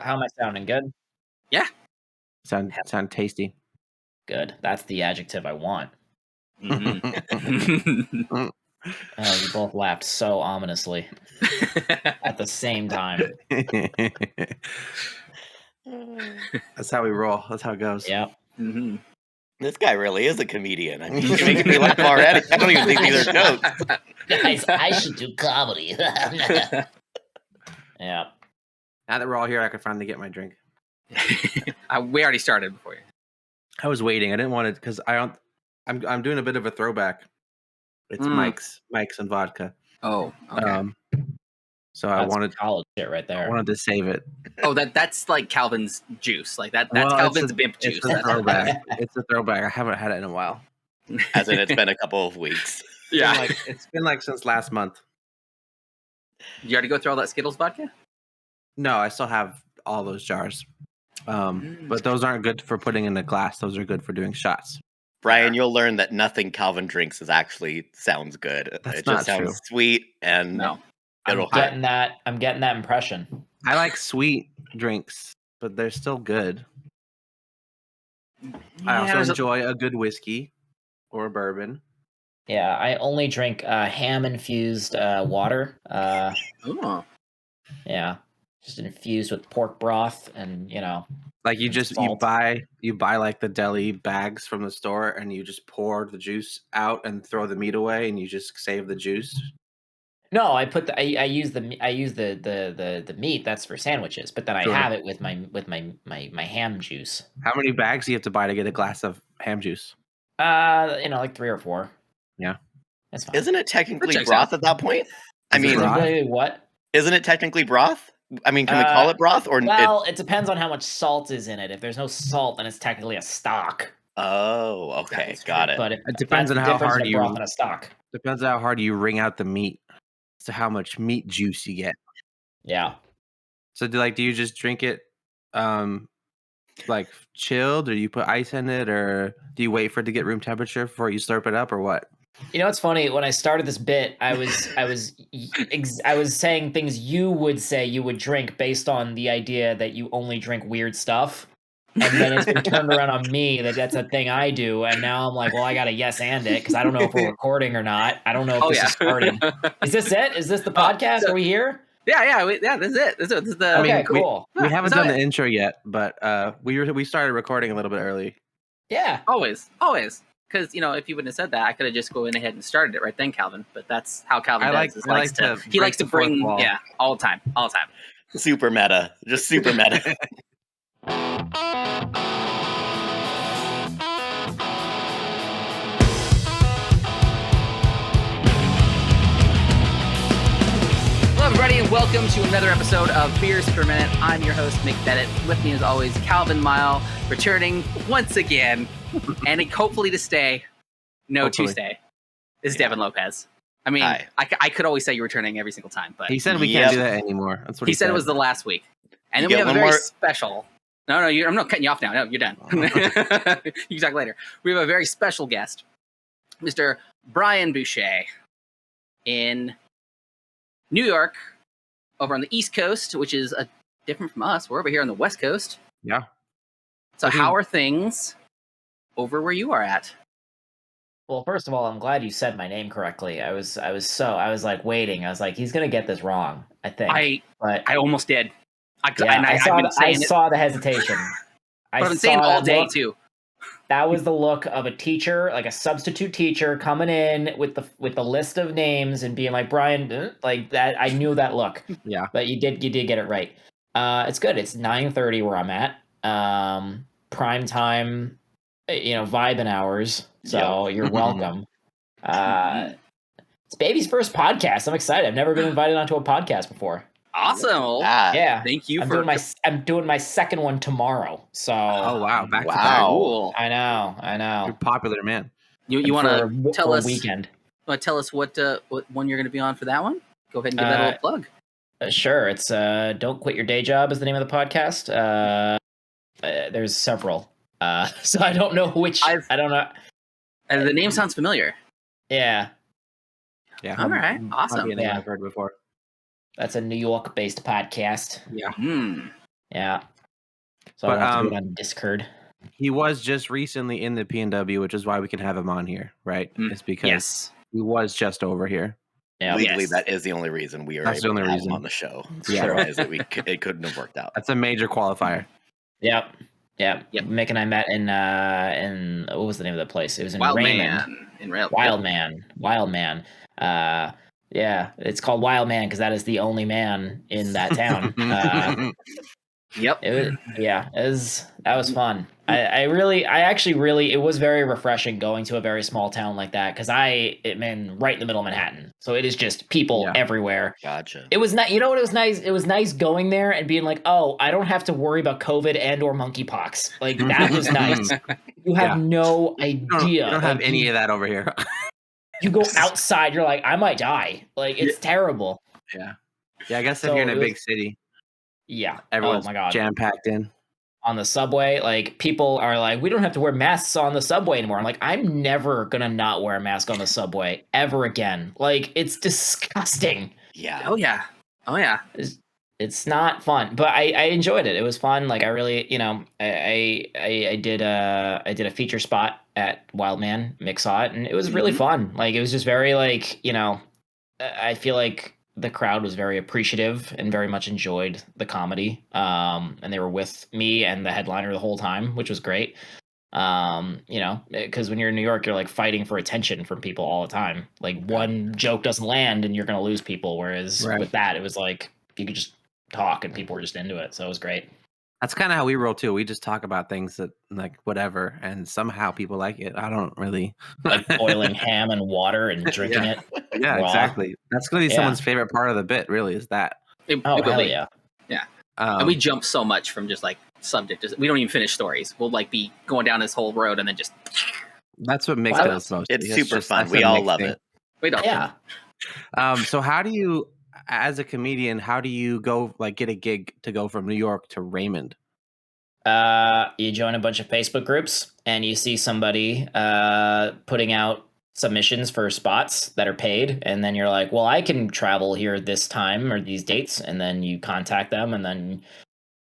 How am I sounding? Good? Yeah. Sound tasty. Good. That's the adjective I want. Mm-hmm. You both laughed so ominously at the same time. That's how we roll. That's how it goes. Yep. Mm-hmm. This guy really is a comedian. I mean, you're making me laugh already. I don't even think these are jokes. Guys, I should do comedy. Yeah. Now that we're all here, I can finally get my drink. We already started before you. I was waiting. I didn't want it because I'm doing a bit of a throwback. It's Mike's and vodka. Oh, okay. So That's I wanted college shit right there. I wanted to save it. Oh, that's like Calvin's juice. Like that's Calvin's bimp juice. It's a throwback. It's a throwback. I haven't had it in a while. As in, it's been a couple of weeks. Yeah. It's been like since last month. You already go through all that Skittles vodka? No, I still have all those jars. But those aren't good for putting in a glass. Those are good for doing shots. Brian, you'll learn that nothing Calvin drinks sounds good. That's it not just sounds true. sweet and No. I'm getting that impression. I like sweet drinks, but they're still good. I also enjoy a good whiskey or a bourbon. Yeah, I only drink ham-infused water. Oh. Yeah, just infused with pork broth and, Like you salt. buy like the deli bags from the store and you just pour the juice out and throw the meat away and you just save the juice. No, I use the meat that's for sandwiches, but then I have it with my ham juice. How many bags do you have to buy to get a glass of ham juice? Like 3 or 4. Yeah, that's fine. Isn't it technically broth at that point? What? Isn't it technically broth? I mean, can we call it broth or? Well, it depends on how much salt is in it. If there's no salt, then it's technically a stock. Oh, okay, got it. But it depends on how hard you broth in a stock. Depends on how hard you wring out the meat, to how much meat juice you get. Yeah. So do you just drink it, like chilled, or you put ice in it, or do you wait for it to get room temperature before you slurp it up, or what? It's funny. When I started this bit, I was saying things you would say you would drink based on the idea that you only drink weird stuff, and then it's been turned around on me that's a thing I do, and now I'm like, well, I gotta yes and it because I don't know if we're recording or not. I don't know if this is starting. Is this it? Is this the podcast? Are we here? Yeah, this is it. This is the. Okay, cool. We haven't done the intro yet, but we started recording a little bit early. Yeah, always. Because, if you wouldn't have said that, I could have just gone ahead and started it right then, Calvin. But that's how Calvin does. He likes to bring, all the time. Super meta. Just super meta. Hello, everybody, and welcome to another episode of Beers Per Minute. I'm your host, Nick Bennett. With me, as always, Calvin Mile, returning once again. And hopefully to stay. Tuesday. This is Devin Lopez. I mean, I could always say you're returning every single time, but he said we can't do that anymore. That's what he said. It was the last week, and then we have a very special. No, I'm not cutting you off now. No, you're done. You can talk later. We have a very special guest, Mr. Brian Bueche, in New York, over on the East Coast, which is different from us. We're over here on the West Coast. Yeah. So how are things over where you are at? Well, first of all, I'm glad you said my name correctly. I was like waiting. I was like, he's gonna get this wrong, I think. I almost did. I saw the hesitation. But I've been saying all day too. That was the look of a teacher, like a substitute teacher, coming in with the list of names and being like, Brian, like that. I knew that look. Yeah. But you did get it right. It's good. It's 9:30 where I'm at. Prime time, vibing hours. So you're welcome. It's baby's first podcast. I'm excited. I've never been invited onto a podcast before. Awesome. Yeah. Thank you. I'm doing my second one tomorrow. So. Oh wow! Back to back. Cool. I know. You're popular, man. You want to tell us? Weekend. Want to tell us what one you're going to be on for that one? Go ahead and give that a little plug. Sure. It's "Don't Quit Your Day Job" is the name of the podcast. There's several. So I don't know which. I don't know. And the name sounds familiar. Yeah. All right. Awesome. Yeah. I've heard before. That's a New York-based podcast. Yeah. Yeah. So But, I have to do it on Discord. He was just recently in the PNW, which is why we can have him on here, right? It's because he was just over here. Yeah. Legally, that is the only reason we are That's the able to only have him reason. on the show. Yeah. Otherwise, it couldn't have worked out. That's a major qualifier. Yep. Mick and I met in what was the name of the place? It was in Raymond. Wild Man. Yeah, it's called Wild Man because that is the only man in that town. That was fun. It was very refreshing going to a very small town like that because I'm right in the middle of Manhattan, so it is just people everywhere. Gotcha. It was not. You know what? It was nice. It was nice going there and being like, oh, I don't have to worry about COVID and or monkeypox. Like that was nice. You have no idea. You don't have any of that over here. You go outside, you're like, I might die. Like it's terrible. Yeah. I guess if you're in a big city. Yeah. Everyone's jam packed in. On the subway, like people are like, we don't have to wear masks on the subway anymore. I'm like, I'm never gonna not wear a mask on the subway ever again. Like it's disgusting. Yeah. Oh yeah. It's not fun, but I enjoyed it. It was fun. Like I really, I did a feature spot at Wildman. Mick saw it, and it was really fun. Like it was just very I feel like the crowd was very appreciative and very much enjoyed the comedy. And they were with me and the headliner the whole time, which was great. Because when you're in New York, you're like fighting for attention from people all the time. Like one joke doesn't land and you're going to lose people. Whereas with that, it was like you could just talk and people were just into it. So it was great. That's kind of how we roll too. We just talk about things that like whatever, and somehow people like it. I don't really like boiling ham and water and drinking it. Yeah, raw. Exactly. That's going to be someone's favorite part of the bit. Really, is that? Hell yeah. Yeah. And we jump so much from just like subject. We don't even finish stories. We'll like be going down this whole road and then just. That's what makes it most. It's super fun. We all love it. We don't. Yeah. So how do you? As a comedian, how do you go get a gig to go from New York to Raymond? You join a bunch of Facebook groups and you see somebody putting out submissions for spots that are paid, and then you're like, well, I can travel here this time or these dates, and then you contact them, and then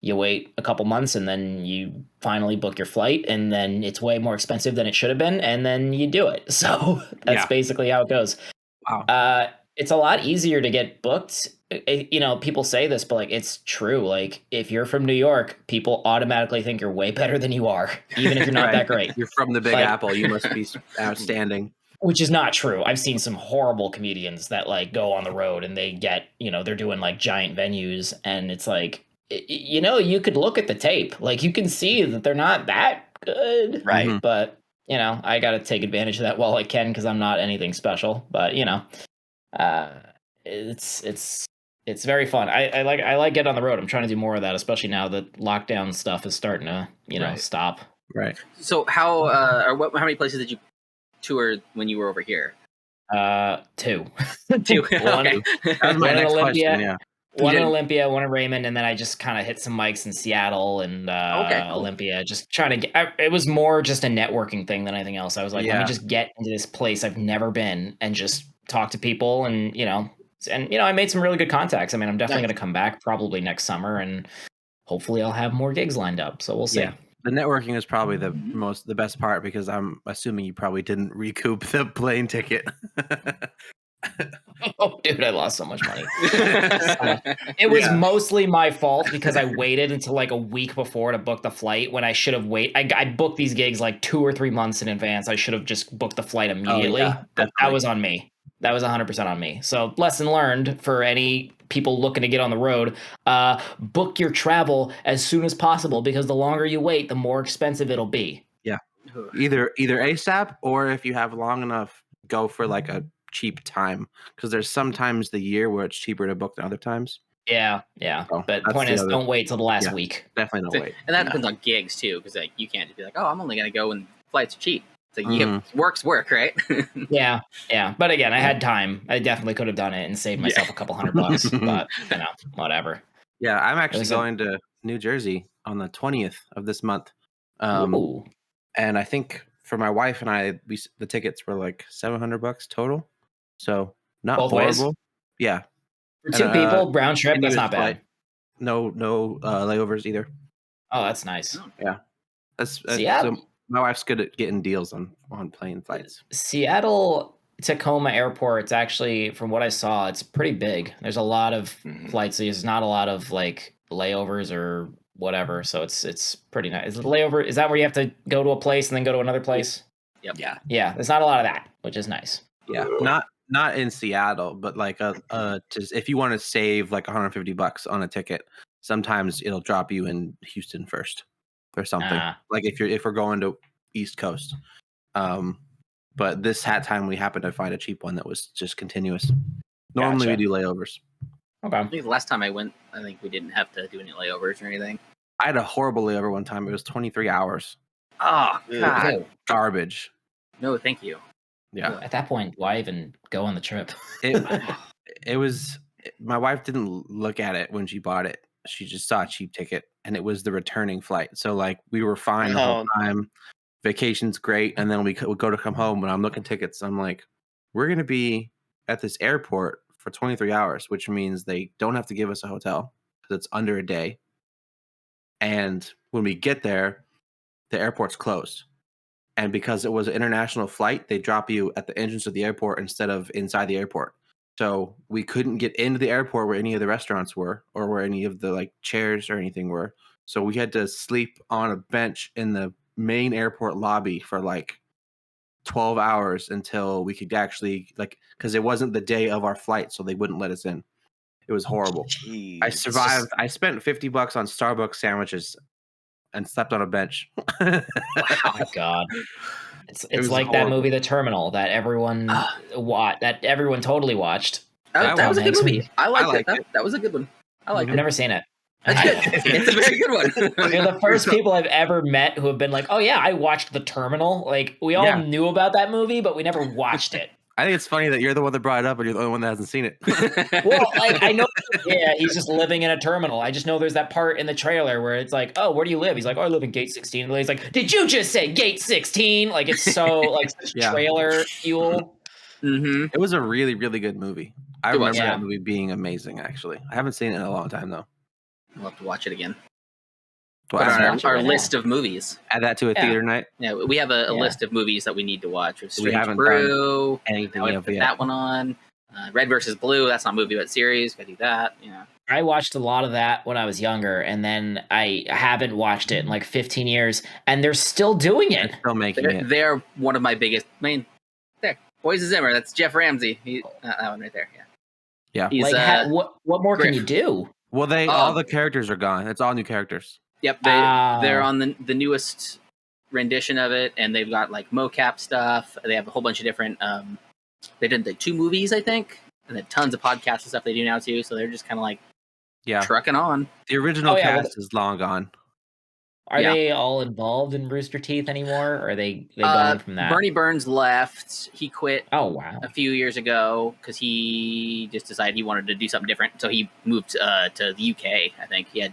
you wait a couple months, and then you finally book your flight, and then it's way more expensive than it should have been, and then you do it. So that's basically how it goes. Wow. It's a lot easier to get booked. People say this, but like it's true. Like if you're from New York, people automatically think you're way better than you are, even if you're not that great. You're from the Big Apple. You must be outstanding. Which is not true. I've seen some horrible comedians that like go on the road and they get, they're doing like giant venues, and it's like, you could look at the tape, like you can see that they're not that good, right? Mm-hmm. But I got to take advantage of that while I can because I'm not anything special. But it's very fun. I like getting on the road. I'm trying to do more of that, especially now that lockdown stuff is starting to stop. Right. So how many places did you tour when you were over here? 2. One in Olympia. One in Olympia, one in Raymond, and then I just kind of hit some mics in Seattle and Olympia. Just trying to get. It was more just a networking thing than anything else. I was like, let me just get into this place I've never been and just talk to people, and I made some really good contacts. I mean, I'm definitely going to come back probably next summer, and hopefully I'll have more gigs lined up. So we'll see. Yeah. The networking is probably the best part, because I'm assuming you probably didn't recoup the plane ticket. Oh, dude, I lost so much money. It was mostly my fault because I waited until like a week before to book the flight when I should have waited. I booked these gigs like 2 or 3 months in advance. I should have just booked the flight immediately. But that was on me. That was 100% on me. So lesson learned for any people looking to get on the road, book your travel as soon as possible, because the longer you wait, the more expensive it'll be. Yeah. Either ASAP, or if you have long enough, go for like a cheap time, because there's sometimes the year where it's cheaper to book than other times. Yeah. But the point is, don't wait till the last week. Definitely don't wait. And that depends on gigs too, because like you can't just be like, oh, I'm only gonna go when flights are cheap. So work's work, right? Yeah. But again, I had time. I definitely could have done it and saved myself a couple $100, but whatever. Yeah, I'm actually going to New Jersey on the 20th of this month. And I think for my wife and I, the tickets were like $700 total. So not both horrible. Ways? Yeah. For 2 people, round trip, that's not bad. no layovers either. Oh, that's nice. Yeah, that's Seattle. so my wife's good at getting deals on plane flights. Seattle Tacoma Airport, it's actually, from what I saw, it's pretty big. There's a lot of flights. There's not a lot of like layovers or whatever, so it's pretty nice. Is it layover? Is that where you have to go to a place and then go to another place? Yep. Yeah. There's not a lot of that, which is nice. Yeah, not in Seattle, but like just if you want to save like $150 on a ticket, sometimes it'll drop you in Houston first or something. Like if we're going to East Coast. But this time we happened to find a cheap one that was just continuous. Normally we do layovers. Okay. I think the last time I went, I think we didn't have to do any layovers or anything. I had a horrible layover one time. It was 23 hours. Oh, God. Garbage. No, thank you. Yeah. At that point, why even go on the trip? It was, my wife didn't look at it when she bought it. She just saw a cheap ticket, and it was the returning flight. So like we were fine the whole time. Vacation's great, and then we go to come home. When I'm looking tickets, I'm like, we're gonna be at this airport for 23 hours, which means they don't have to give us a hotel because it's under a day. And when we get there, the airport's closed. And because it was an international flight, they drop you at the entrance of the airport instead of inside the airport. So we couldn't get into the airport where any of the restaurants were or where any of the like chairs or anything were. So we had to sleep on a bench in the main airport lobby for like 12 hours until we could actually because it wasn't the day of our flight, so they wouldn't let us in. It was horrible. Jeez. I survived. I spent $50 on Starbucks sandwiches and slept on a bench. Oh my God. It's like horrible. That movie The Terminal that everyone totally watched. That was a good movie. I liked it. That was a good one. I've never seen it. It's a very good one. You're the first people I've ever met who have been like, oh yeah, I watched The Terminal. Like we all knew about that movie, but we never watched it. I think it's funny that you're the one that brought it up and you're the only one that hasn't seen it. Well, like I know, he's just living in a terminal. I just know there's that part in the trailer where it's like, oh, where do you live? He's like, oh, I live in Gate 16. And he's like, did you just say Gate 16? Like it's so like such trailer fuel. Mm-hmm. It was a really, really good movie. I remember that movie being amazing, actually. I haven't seen it in a long time, though. I'll have to watch it again. Put on our list of movies. Add that to a theater night. Yeah, we have a list of movies that we need to watch. We haven't Brew, done anything we put that one on. Red versus Blue. That's not a movie, but series. Gotta do that. Yeah. I watched a lot of that when I was younger, and then I haven't watched it in like 15 years, and they're still doing it. They're still making it. They're one of my biggest. There, Boys of Zimmer. That's Jeff Ramsey. That one right there. Yeah. He's, what more can you do? Well, all the characters are gone. It's all new characters. Yep, they're on the newest rendition of it, and they've got like mocap stuff. They have a whole bunch of different. They did the 2 movies, I think, and then tons of podcasts and stuff they do now too. So they're just kind of like, trucking on. The original cast is long gone. Are they all involved in Rooster Teeth anymore, or are they gone from that? Bernie Burns left. He quit. Oh wow! A few years ago because he just decided he wanted to do something different. So he moved to the UK. I think he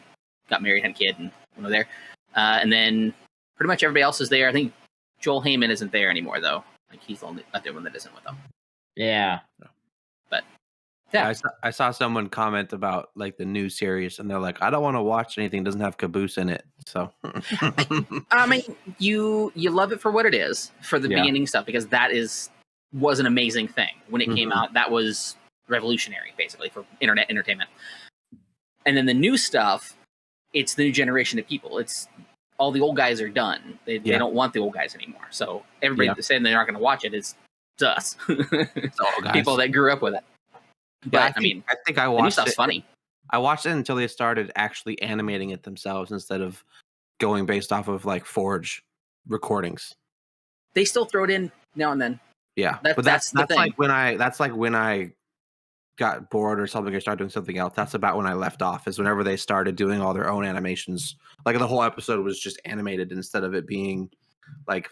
got married, had a kid, and went over there. And then pretty much everybody else is there. I think Joel Heyman isn't there anymore, though. Like he's the only other one that isn't with them. Yeah. But I saw someone comment about like the new series, and they're like, "I don't want to watch anything that doesn't have Caboose in it." So, I mean, you love it for what it is, for the beginning stuff, because that was an amazing thing when it came out. That was revolutionary, basically, for internet entertainment. And then the new stuff. It's the new generation of people. It's all the old guys are done. They don't want the old guys anymore. So everybody saying they're not going to watch it is us. It's all guys. People that grew up with it. But I think I watched the new stuff's funny. I watched it until they started actually animating it themselves instead of going based off of like Forge recordings. They still throw it in now and then. Yeah, but that's like when I got bored or something or started doing something else. That's about when I left off, is whenever they started doing all their own animations. Like the whole episode was just animated instead of it being like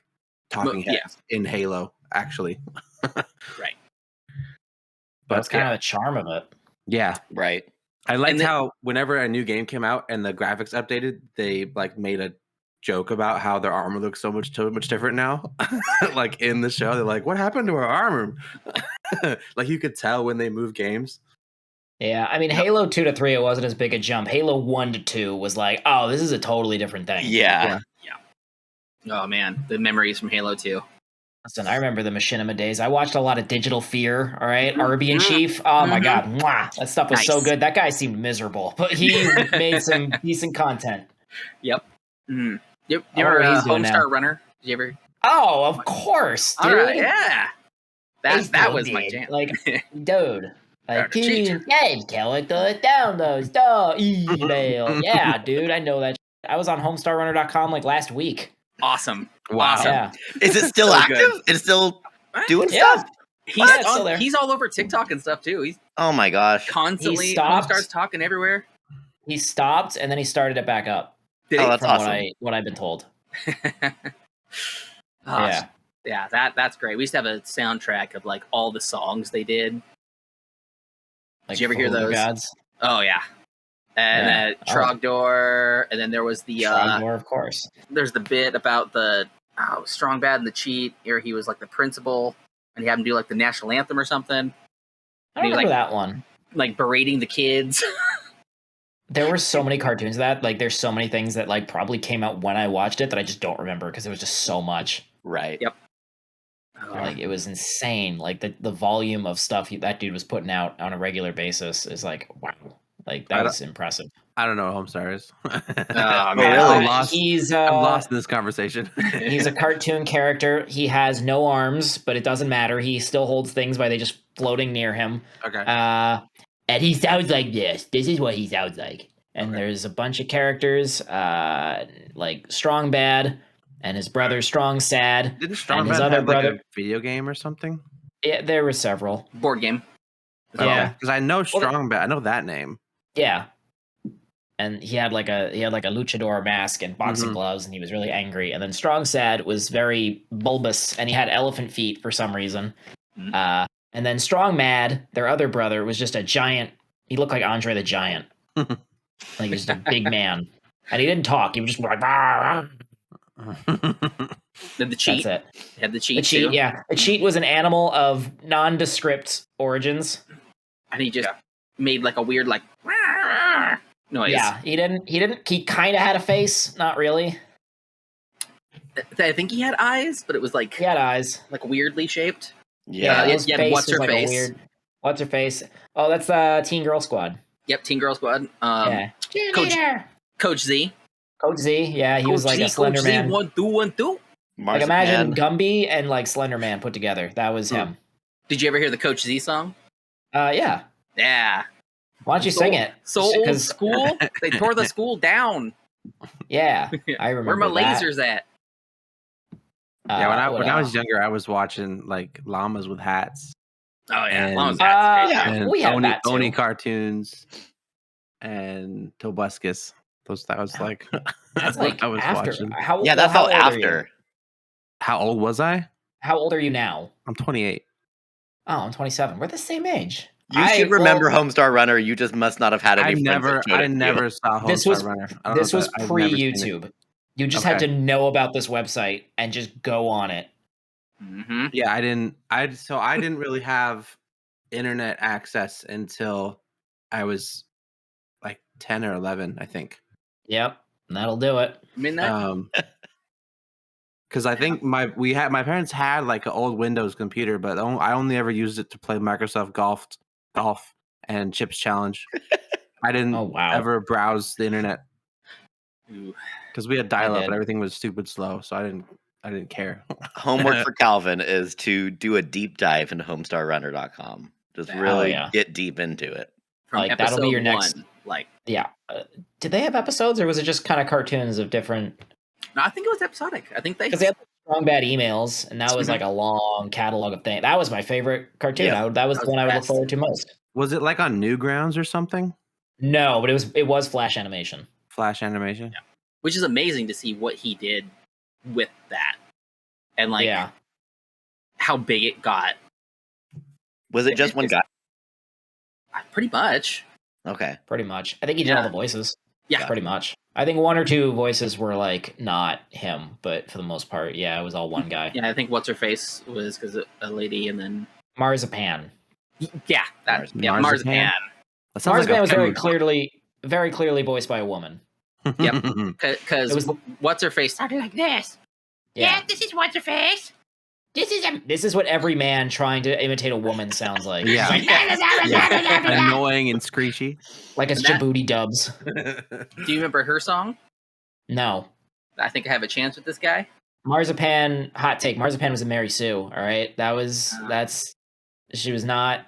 talking heads in Halo, actually. Right. But that's kind of the charm of it. Yeah. Right. I liked how whenever a new game came out and the graphics updated, they like made a joke about how their armor looks so much different now. Like in the show, they're like, "What happened to our armor?" Like you could tell when they move games. Yeah, I mean, Halo 2 to 3, it wasn't as big a jump. Halo 1 to 2 was like, oh, this is a totally different thing. Yeah. Oh man, the memories from Halo 2. Listen, I remember the Machinima days. I watched a lot of Digital Fear, all right? Arby and Chief. Oh my god, mwah, that stuff was so good. That guy seemed miserable, but he made some decent content. Yep. Mm. You ever Homestar Runner? Did you ever? Oh, of course, dude. Right, yeah. That was my jam. Like, dude. Like, game character downloads, email. Yeah, dude, I know that. I was on homestarrunner.com like last week. Awesome. Wow. Awesome. Yeah. Is it still active? Good. It's still doing stuff? He's all over TikTok and stuff too. He's Oh my gosh. constantly Homestar's talking everywhere. He stopped and then he started it back up. That's from awesome. what I've been told. Yeah, that's great. We used to have a soundtrack of like all the songs they did. Like, did you ever hear those? Gods? Oh yeah. And Trogdor, and then there was the Trogdor, of course. There's the bit about the Strong Bad and the Cheat, where he was like the principal, and he had him do like the national anthem or something. I don't remember that one. Like berating the kids. There were so many cartoons of that. Like, there's so many things that like probably came out when I watched it that I just don't remember because it was just so much. Right. Yep. Like, it was insane. Like, the volume of stuff that dude was putting out on a regular basis is like, wow. Like, that was impressive. I don't know what Homestar is. Really? I'm lost in this conversation. He's a cartoon character. He has no arms, but it doesn't matter. He still holds things by they just floating near him. Okay. And he sounds like this. This is what he sounds like. And there's a bunch of characters, like Strong Bad, and his brother Strong Sad. Didn't Strong and his Bad other have brother like a video game or something? Yeah, there were several. Board game. Yeah, because I know Strong Bad. I know that name. Yeah, and he had like a luchador mask and boxing gloves, and he was really angry. And then Strong Sad was very bulbous, and he had elephant feet for some reason. And then Strong Mad, their other brother, was just a giant. He looked like Andre the Giant, like he was just a big man, and he didn't talk. He was just like. Then the Cheat. That's it. Had the Cheat. The Cheat, yeah. The Cheat was an animal of nondescript origins. And he just made like a weird like noise. Yeah, he didn't. He kind of had a face, not really. I think he had eyes, but it was like he had eyes, like weirdly shaped. Yeah, his face what's her was face? like a weird. What's her face? Oh, that's Teen Girl Squad. Yep, Teen Girl Squad. Yeah, Coach Z. Coach Z. Yeah, he was like a Slender Coach Man. Z, 1, 2, 1, 2. Like imagine Gumby and like Slender Man put together. That was him. Did you ever hear the Coach Z song? Yeah. Yeah. Why don't you sing it? So old school. They tore the school down. Yeah, I remember. Where my lasers at? Yeah, when I was younger, I was watching like llamas with hats. Oh yeah, and, llamas with hats. And we had that too. Oni cartoons and Tobuscus. That was like that's like I was after. watching. That felt after. How old was I? How old are you now? I'm 28. Oh, I'm 27. We're the same age. You should remember Homestar Runner. You just must not have had any friends. I never saw Homestar Runner. This was pre-YouTube. You just had to know about this website and just go on it. Mm-hmm. Yeah, I didn't really have internet access until I was like 10 or 11, I think. Yep, that'll do it. I mean because I think my parents had like an old Windows computer, but I only ever used it to play Microsoft Golf and Chips Challenge. I didn't ever browse the internet because we had dial-up and everything was stupid slow, so I didn't care. Homework for Calvin is to do a deep dive into homestarrunner.com. Just really get deep into it. Like that'll be your next. Did they have episodes, or was it just kind of cartoons of different? No, I think it was episodic. I think because they had Strong Bad emails, and that was like a long catalog of things. That was my favorite cartoon. Yeah, that was the one I would look forward to most. Was it like on Newgrounds or something? No, but it was Flash Animation. Flash Animation, yeah. Which is amazing to see what he did with that, and like how big it got. Was it just one guy? Pretty much. Okay. Pretty much. I think he did all the voices. Yeah. Pretty much. I think one or two voices were like not him, but for the most part, it was all one guy. Yeah, I think What's Her Face was because a lady, and then Marzipan. Yeah, Marzipan. Marzipan was very clearly voiced by a woman. Yep, because what's her face started like this. Yeah, this is what's her face. This is what every man trying to imitate a woman sounds like. Yeah. Like, annoying and screechy. Like it's Djibouti dubs. Do you remember her song? No. I think I have a chance with this guy. Marzipan, hot take. Marzipan was a Mary Sue. All right, she was not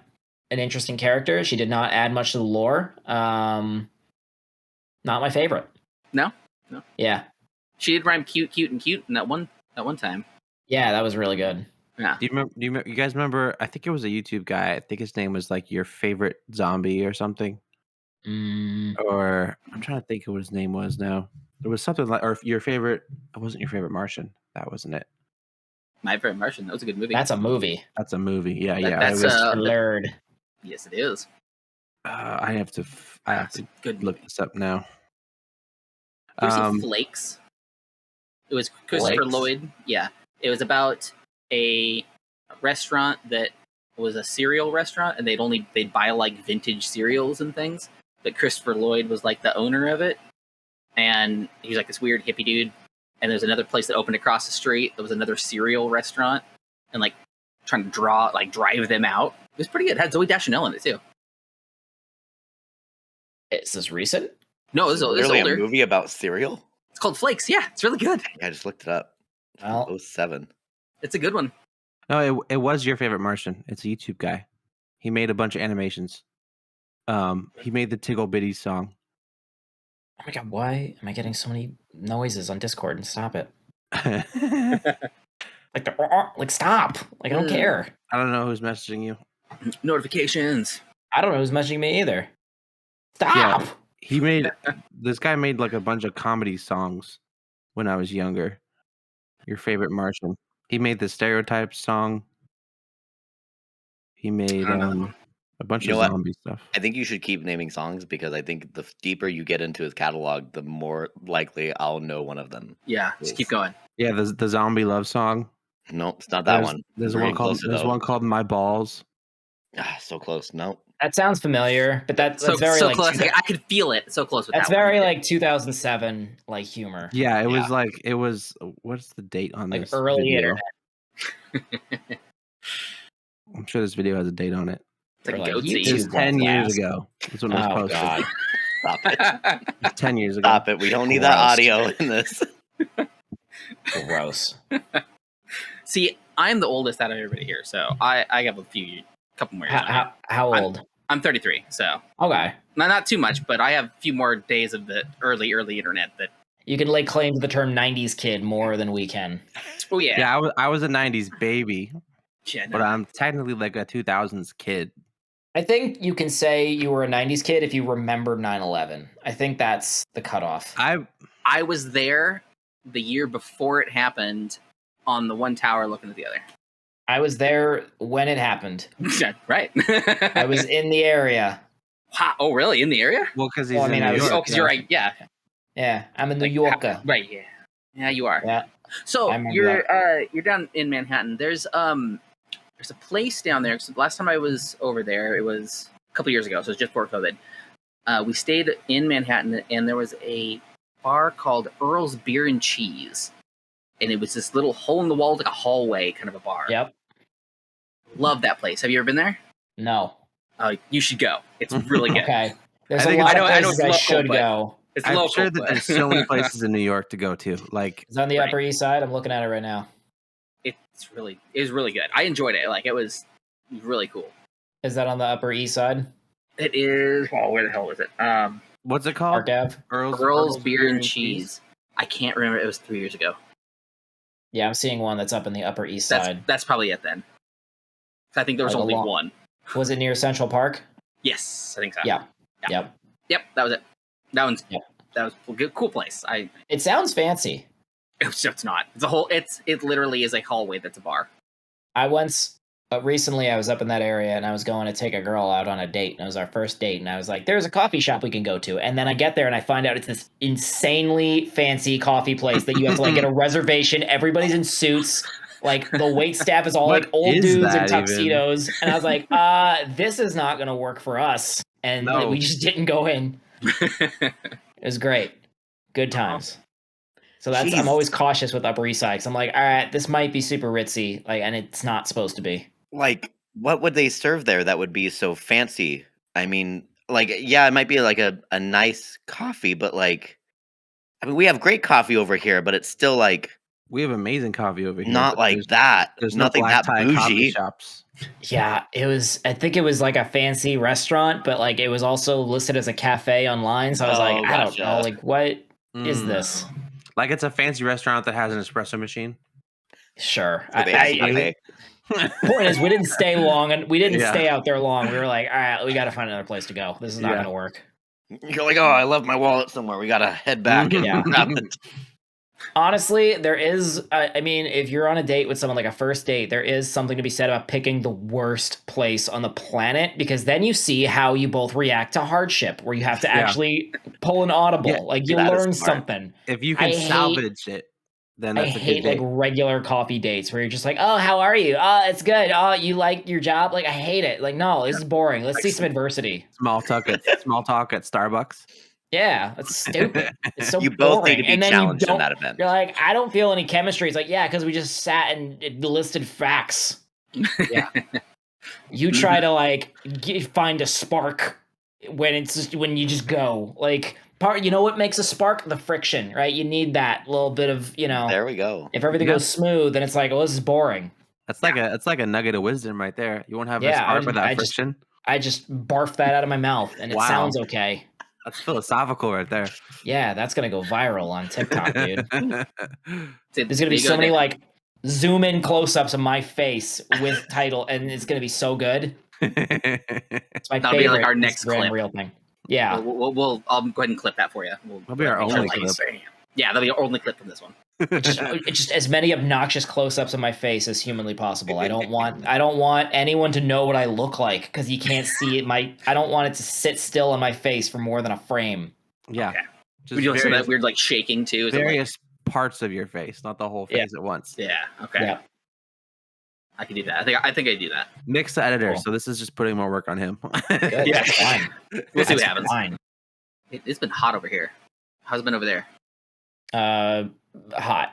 an interesting character. She did not add much to the lore. Not my favorite. No. Yeah. She did rhyme cute in that one time. Yeah, that was really good. Yeah. Do you guys remember? I think it was a YouTube guy. I think his name was like Your Favorite Zombie or something. Or I'm trying to think of what his name was now. It was something like, or Your Favorite. It wasn't Your Favorite Martian. That wasn't it. My Favorite Martian. That was a good movie. That's a movie. That's a movie. Yeah, That's a nerd. Yes, it is. I have to good look this up now. You see Flakes? It was Christopher Lloyd. Yeah. It was about a restaurant that was a cereal restaurant, and they'd buy like vintage cereals and things. But Christopher Lloyd was like the owner of it, and he was like this weird hippie dude. And there's another place that opened across the street. There was another cereal restaurant, and like trying to drive them out. It was pretty good. It had Zooey Deschanel in it too. Is this recent? No, this is really older. A movie about cereal. It's called Flakes. Yeah, it's really good. Yeah, I just looked it up. Well, 07. It's a good one. No, it was Your Favorite Martian. It's a YouTube guy. He made a bunch of animations. He made the Tiggle Bitty song. Oh my god, why am I getting so many noises on Discord? And stop it. Like stop. Like I don't care. I don't know who's messaging you. Notifications. I don't know who's messaging me either. Stop. Yeah, this guy made like a bunch of comedy songs when I was younger. Your Favorite Martian. He made the Stereotype song. He made a bunch of zombie stuff. I think you should keep naming songs because I think the deeper you get into his catalog, the more likely I'll know one of them. Yeah, just keep going. Yeah, the zombie love song. No, it's not that one. There's one called My Balls. So close. No. That sounds familiar, but that's very so like close. I could feel it. So close with that's that. That's very like 2007 like humor. Yeah, it was what's the date on like this? Early video? internet. I'm sure this video has a date on it. It's like It was 10 years ago. That's when it was posted. God. Stop it. It's 10 years ago. Stop it. We don't need that audio in this. Gross. See, I'm the oldest out of everybody here, so I have a couple more years. How old? I'm 33, so okay. Not too much, but I have a few more days of the early internet that you can lay claim to the term 90s kid more than we can. Oh yeah. Yeah, I was a 90s baby. Yeah, no. But I'm technically like a 2000s kid. I think you can say you were a 90s kid if you remember 9/11. I think that's the cutoff. I was there the year before it happened on the one tower looking at the other. I was there when it happened. Right. I was in the area. Wow. Oh, really? In the area? Well, because he's in New York. Oh, because you're right. Yeah. Yeah, I'm a New Yorker. Right. Yeah. Yeah, you are. Yeah. So you're down in Manhattan. There's a place down there. So last time I was over there, it was a couple years ago. So it was just before COVID. We stayed in Manhattan, and there was a bar called Earl's Beer and Cheese, and it was this little hole in the wall, like a hallway kind of a bar. Yep. Love that place. Have you ever been there? No. You should go. It's really good. Okay. There's a lot of places I should go. It's I'm local, sure that there's so many places in New York to go to. Like, it's on the Upper East Side. I'm looking at it right now. It was really good. I enjoyed it. Like, it was really cool. Is that on the Upper East Side? It is. Oh, where the hell is it? what's it called? Park Ave? Earl's Beer and Cheese. I can't remember. It was 3 years ago. Yeah, I'm seeing one that's up in the Upper East Side. That's probably it then. I think there was only one. Was it near Central Park? Yes, I think so. Yeah. Yep. Yep, that was it. That was a good, cool place. It sounds fancy. It's not. It literally is a hallway that's a bar. I once recently I was up in that area and I was going to take a girl out on a date, and it was our first date, and I was like, there's a coffee shop we can go to. And then I get there and I find out it's this insanely fancy coffee place that you have to like get a reservation. Everybody's in suits. Like the wait staff is all like old dudes in tuxedos. And I was like, this is not gonna work for us. and we just didn't go in. It was great. Good times. So I'm always cautious with Upper East Side because I'm like, all right, this might be super ritzy, like, and it's not supposed to be. Like, what would they serve there that would be so fancy? I mean, like, yeah, it might be like a nice coffee, but like, I mean, we have great coffee over here, but it's still like we have amazing coffee over here. Not like that. There's nothing no that bougie coffee shops. Yeah, I think it was like a fancy restaurant, but like it was also listed as a cafe online. So I was like, I don't know, like what is this? Like it's a fancy restaurant that has an espresso machine. Sure. Point is, we didn't stay long, and we didn't stay out there long. We were like, all right, we got to find another place to go. This is not going to work. You're like, oh, I left my wallet somewhere. We got to head back and grab it. Honestly, there is, I mean, if you're on a date with someone, like a first date, there is something to be said about picking the worst place on the planet, because then you see how you both react to hardship, where you have to actually pull an audible. Yeah, like, you learn something. If you can salvage it, then that's a good date. Like regular coffee dates where you're just like, oh, how are you? Oh, it's good. Oh, you like your job? Like, I hate it. Like, no, this is boring. Let's see some adversity. Small talk at Starbucks. Yeah, that's stupid. It's so you both boring. need to be challenged in that event. You're like, I don't feel any chemistry. It's like, yeah, because we just sat and listed facts. Yeah. You try to like find a spark when you just go. Like, you know what makes a spark? The friction, right? You need that little bit of, There we go. If everything goes smooth, then it's like, oh, this is boring. That's like a nugget of wisdom right there. You won't have a spark without friction. I just barfed that out of my mouth, and it sounds okay. That's philosophical right there. Yeah, that's going to go viral on TikTok, dude. There's going to be so many, like, zoom in close-ups of my face with title, and it's going to be so good. It's my That'll favorite. Be like our next clip. Real thing. Yeah. I'll go ahead and clip that for you. That'll be our only clip. Yeah, that'll be our only clip from this one. just as many obnoxious close-ups of my face as humanly possible. I don't want anyone to know what I look like, because you can't see it. I don't want it to sit still on my face for more than a frame. Yeah. Okay. We do some of that weird like shaking too. Various parts of your face, not the whole face at once. Yeah. Okay. Yeah. I can do that. I think I do that. Nick's the editor, so this is just putting more work on him. Good, yeah, fine. We'll see what happens. Fine. It's been hot over here. How's it been over there? Hot.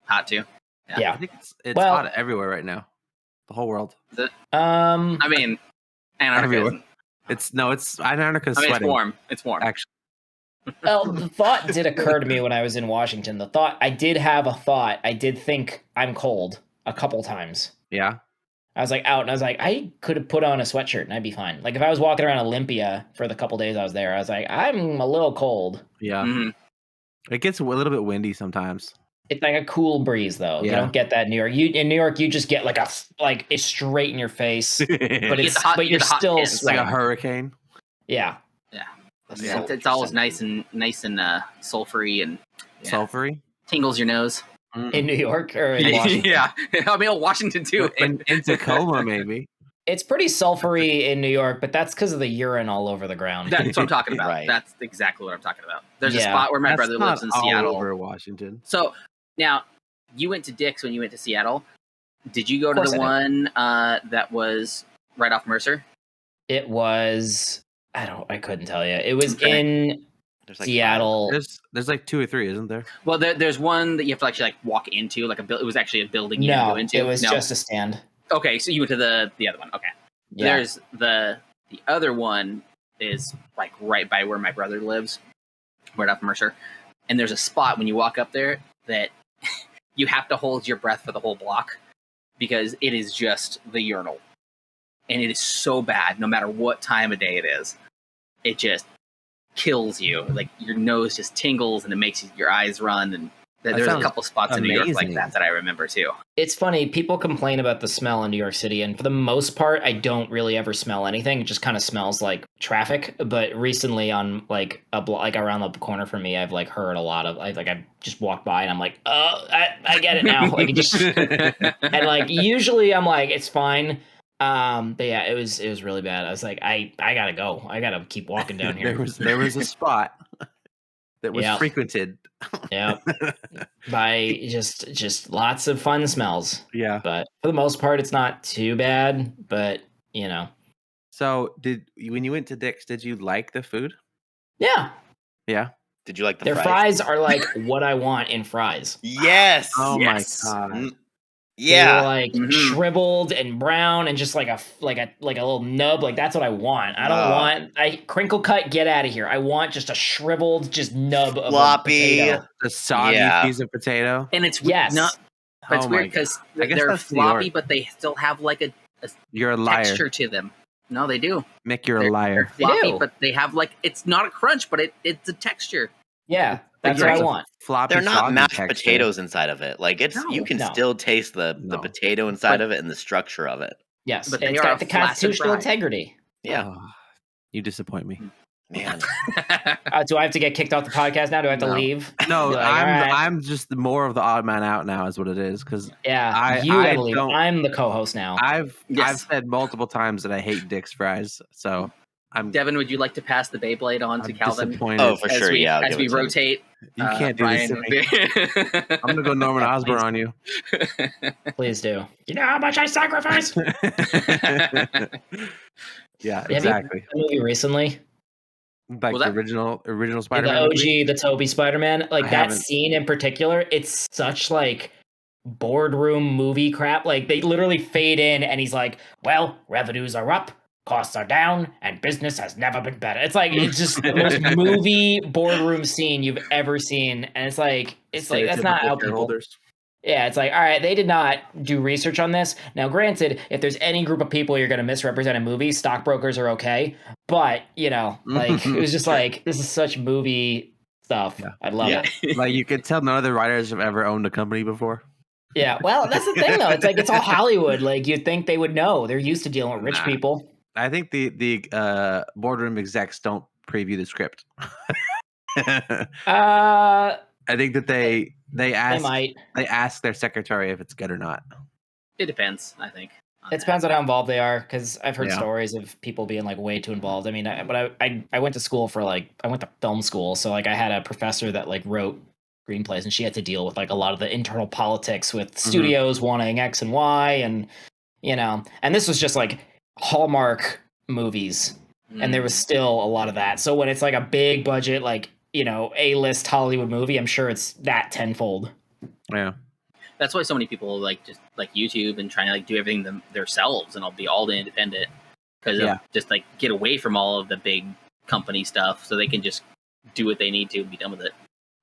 Hot too. Yeah. I think it's hot everywhere right now. The whole world. I mean, Antarctica. Antarctica's sweating. It's warm. Actually. Well, the thought did occur to me when I was in Washington. I did think I'm cold a couple times. Yeah. I was like out, and I was like, I could have put on a sweatshirt and I'd be fine. Like if I was walking around Olympia for the couple days I was there, I was like, I'm a little cold. Yeah. Mm-hmm. It gets a little bit windy sometimes. It's like a cool breeze, though. Yeah. You don't get that in New York. In New York, you just get it's straight in your face, but you're still it's like a hurricane. Yeah. Yeah. It's always nice and sulfury and sulfury. Tingles your nose. In New York or in Washington? Yeah, I mean Washington too. In Tacoma, maybe. It's pretty sulfury in New York, but that's because of the urine all over the ground. That's what I'm talking about. Right. That's exactly what I'm talking about. There's a spot where my brother lives in Seattle. Over Washington. So now you went to Dick's when you went to Seattle. Did you go to the one that was right off Mercer? It was. I couldn't tell you. It was in Seattle. There's like 2 or 3, isn't there? Well, there's one that you have to actually walk into. It was actually a building you had to go into. It was just a stand. Okay, so you went to the other one. Okay. Yeah. There's the other one is like right by where my brother lives, right off Mercer. And there's a spot when you walk up there that you have to hold your breath for the whole block because it is just the urinal. And it is so bad, no matter what time of day it is. It just kills you. Like your nose just tingles and it makes your eyes run. And there's a couple spots in New York like that I remember too. It's funny. People complain about the smell in New York City. And for the most part, I don't really ever smell anything. It just kind of smells like traffic. But recently on like around the corner from me, I've like heard a lot of I just walked by and I'm like, oh, I get it now. Like it just and like usually I'm like, it's fine. But yeah, it was really bad. I was like, I gotta go. I gotta keep walking down here. there was a spot that was frequented. Yeah, by just lots of fun smells. Yeah, but for the most part, it's not too bad. But So when you went to Dick's, did you like the food? Yeah. Yeah. Did you like Their fries are like what I want in fries. Yes. Oh Yes. my god. They were Yeah. like shriveled and brown and just like a little nub. Like that's what I want. I don't want crinkle cut. Get out of here. I want just a shriveled just nub of a potato. A soggy piece of potato. And it's yes. But it's weird because they're floppy, but they still have like a you're a liar. Texture to them. No, they do. Mick, you're a liar. They're floppy, but they have like it's not a crunch, but it's a texture. Yeah, that's what I want. Floppy. They're not mashed potatoes inside of it. Like you can still taste the potato inside of it and the structure of it. Yes, but it's got the constitutional integrity. Yeah. You disappoint me. Man. Do I have to get kicked off the podcast now? Do I have to leave? No, I'm just just more of the odd man out now is what it is. Because you gotta leave. I'm the co-host now. I've said multiple times that I hate Dick's fries. So Devin, would you like to pass the Beyblade on to Calvin? Disappointed. Oh, for sure. As we rotate. You can't do this to me. I'm gonna go Norman Osborn on you. Please do. You know how much I sacrifice? Yeah, exactly. Have you seen the movie recently? Like the original Spider-Man, the OG, movie? The Tobey Spider-Man, like that scene in particular, it's such like boardroom movie crap. Like they literally fade in, and he's like, "Well, revenues are up, costs are down, and business has never been better." It's like it's just the most movie boardroom scene you've ever seen, and it's like that's not how people. Yeah, it's like, all right, they did not do research on this. Now, granted, if there's any group of people you're going to misrepresent in movies, stockbrokers are okay. But, like, it was just like, this is such movie stuff. Yeah. I love it. Like, you could tell none of the writers have ever owned a company before. Yeah, well, that's the thing, though. It's like, it's all Hollywood. Like, you'd think they would know. They're used to dealing with rich people. I think the boardroom execs don't preview the script. I think that they ask their secretary if it's good or not. It depends, I think. It depends on how involved they are, because I've heard stories of people being like way too involved. I mean, I went to school for I went to film school, so like I had a professor that like wrote screenplays, and she had to deal with like a lot of the internal politics with studios wanting X and Y, and and this was just like Hallmark movies, and there was still a lot of that. So when it's like a big budget, like A-list Hollywood movie, I'm sure it's that tenfold. Yeah. That's why so many people just YouTube and trying to do everything themselves and I'll be all independent because just get away from all of the big company stuff so they can just do what they need to and be done with it.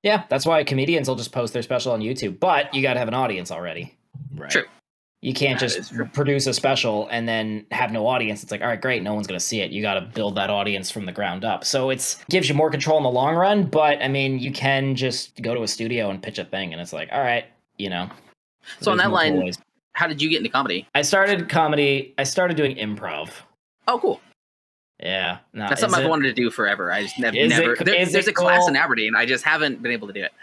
Yeah, that's why comedians will just post their special on YouTube, but you got to have an audience already. Right. True. You can't just produce a special and then have no audience. It's like, all right, great, no one's going to see it. You got to build that audience from the ground up. So it gives you more control in the long run, but I mean, you can just go to a studio and pitch a thing, and it's like, all right, So on that line, how did you get into comedy? I started comedy. I started doing improv. Oh, cool. Yeah. No, that's something I've wanted to do forever. I just never. There's a class in Aberdeen. I just haven't been able to do it.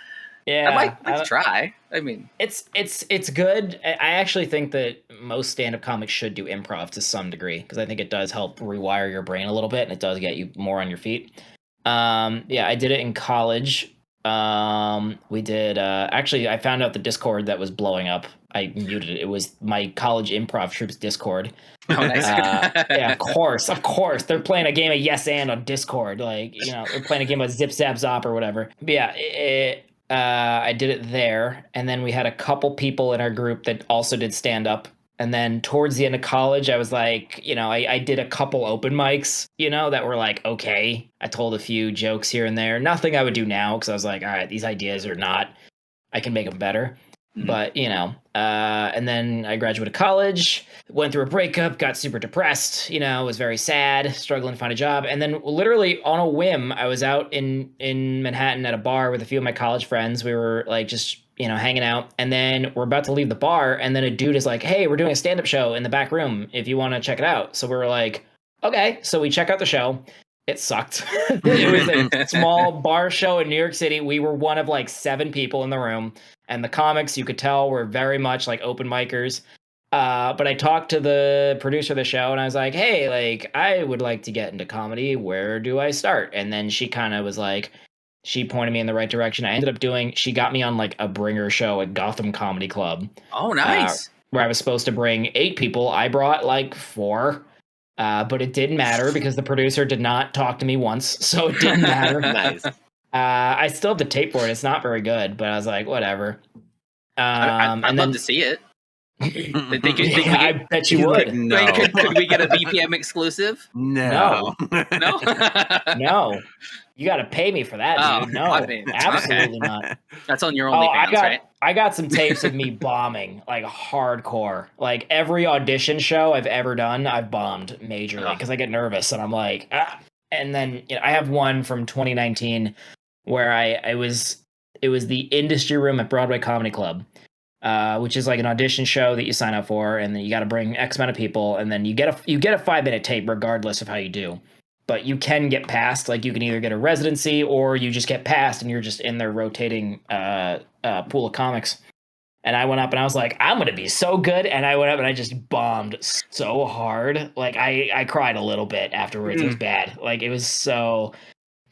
Yeah, I'd like to try. I mean, it's good. I actually think that most stand-up comics should do improv to some degree because I think it does help rewire your brain a little bit, and it does get you more on your feet. I did it in college. We did. Actually, I found out the Discord that was blowing up. I muted it. It was my college improv troup's Discord. Oh, nice. Yeah, of course. They're playing a game of Yes and on Discord. Like, they're playing a game of Zip Zap Zop or whatever. But yeah, I did it there, and then we had a couple people in our group that also did stand-up. And then towards the end of college, I was like, I did a couple open mics, that were like, okay. I told a few jokes here and there. Nothing I would do now, because I was like, all right, these ideas are not, I can make them better. Mm-hmm. But, and then I graduated college, went through a breakup, got super depressed, was very sad, struggling to find a job. And then literally on a whim, I was out in Manhattan at a bar with a few of my college friends. We were like just, hanging out. And then we're about to leave the bar. And then a dude is like, hey, we're doing a stand-up show in the back room if you want to check it out. So we were like, okay. So we check out the show. It sucked. It was a small bar show in New York City. We were one of like 7 people in the room. And the comics, you could tell, were very much like open micers. But I talked to the producer of the show and I was like, hey, like, I would like to get into comedy. Where do I start? And then she kind of was like, she pointed me in the right direction. I ended up she got me on like a bringer show at Gotham Comedy Club. Oh, nice. Where I was supposed to bring 8 people. I brought like 4. But it didn't matter because the producer did not talk to me once, so it didn't matter. Nice. I still have the tape for it. It's not very good, but I was like, whatever. I'd love to see it. I bet you would. No. Could we get a BPM exclusive? No. No? No. You got to pay me for that, dude. No, I mean, absolutely not. That's on your OnlyFans, right? I got some tapes of me bombing, like hardcore. Like every audition show I've ever done, I've bombed majorly because I get nervous and I'm like, ah. And then I have one from 2019 where it was the industry room at Broadway Comedy Club. Which is like an audition show that you sign up for, and then you got to bring X amount of people, and then you get a 5-minute tape regardless of how you do. But you can get passed. Like you can either get a residency or you just get passed, and you're just in their rotating pool of comics. And I went up and I was like, I'm gonna be so good, and I went up and I just bombed so hard. Like I cried a little bit afterwards. It was bad. Like it was so,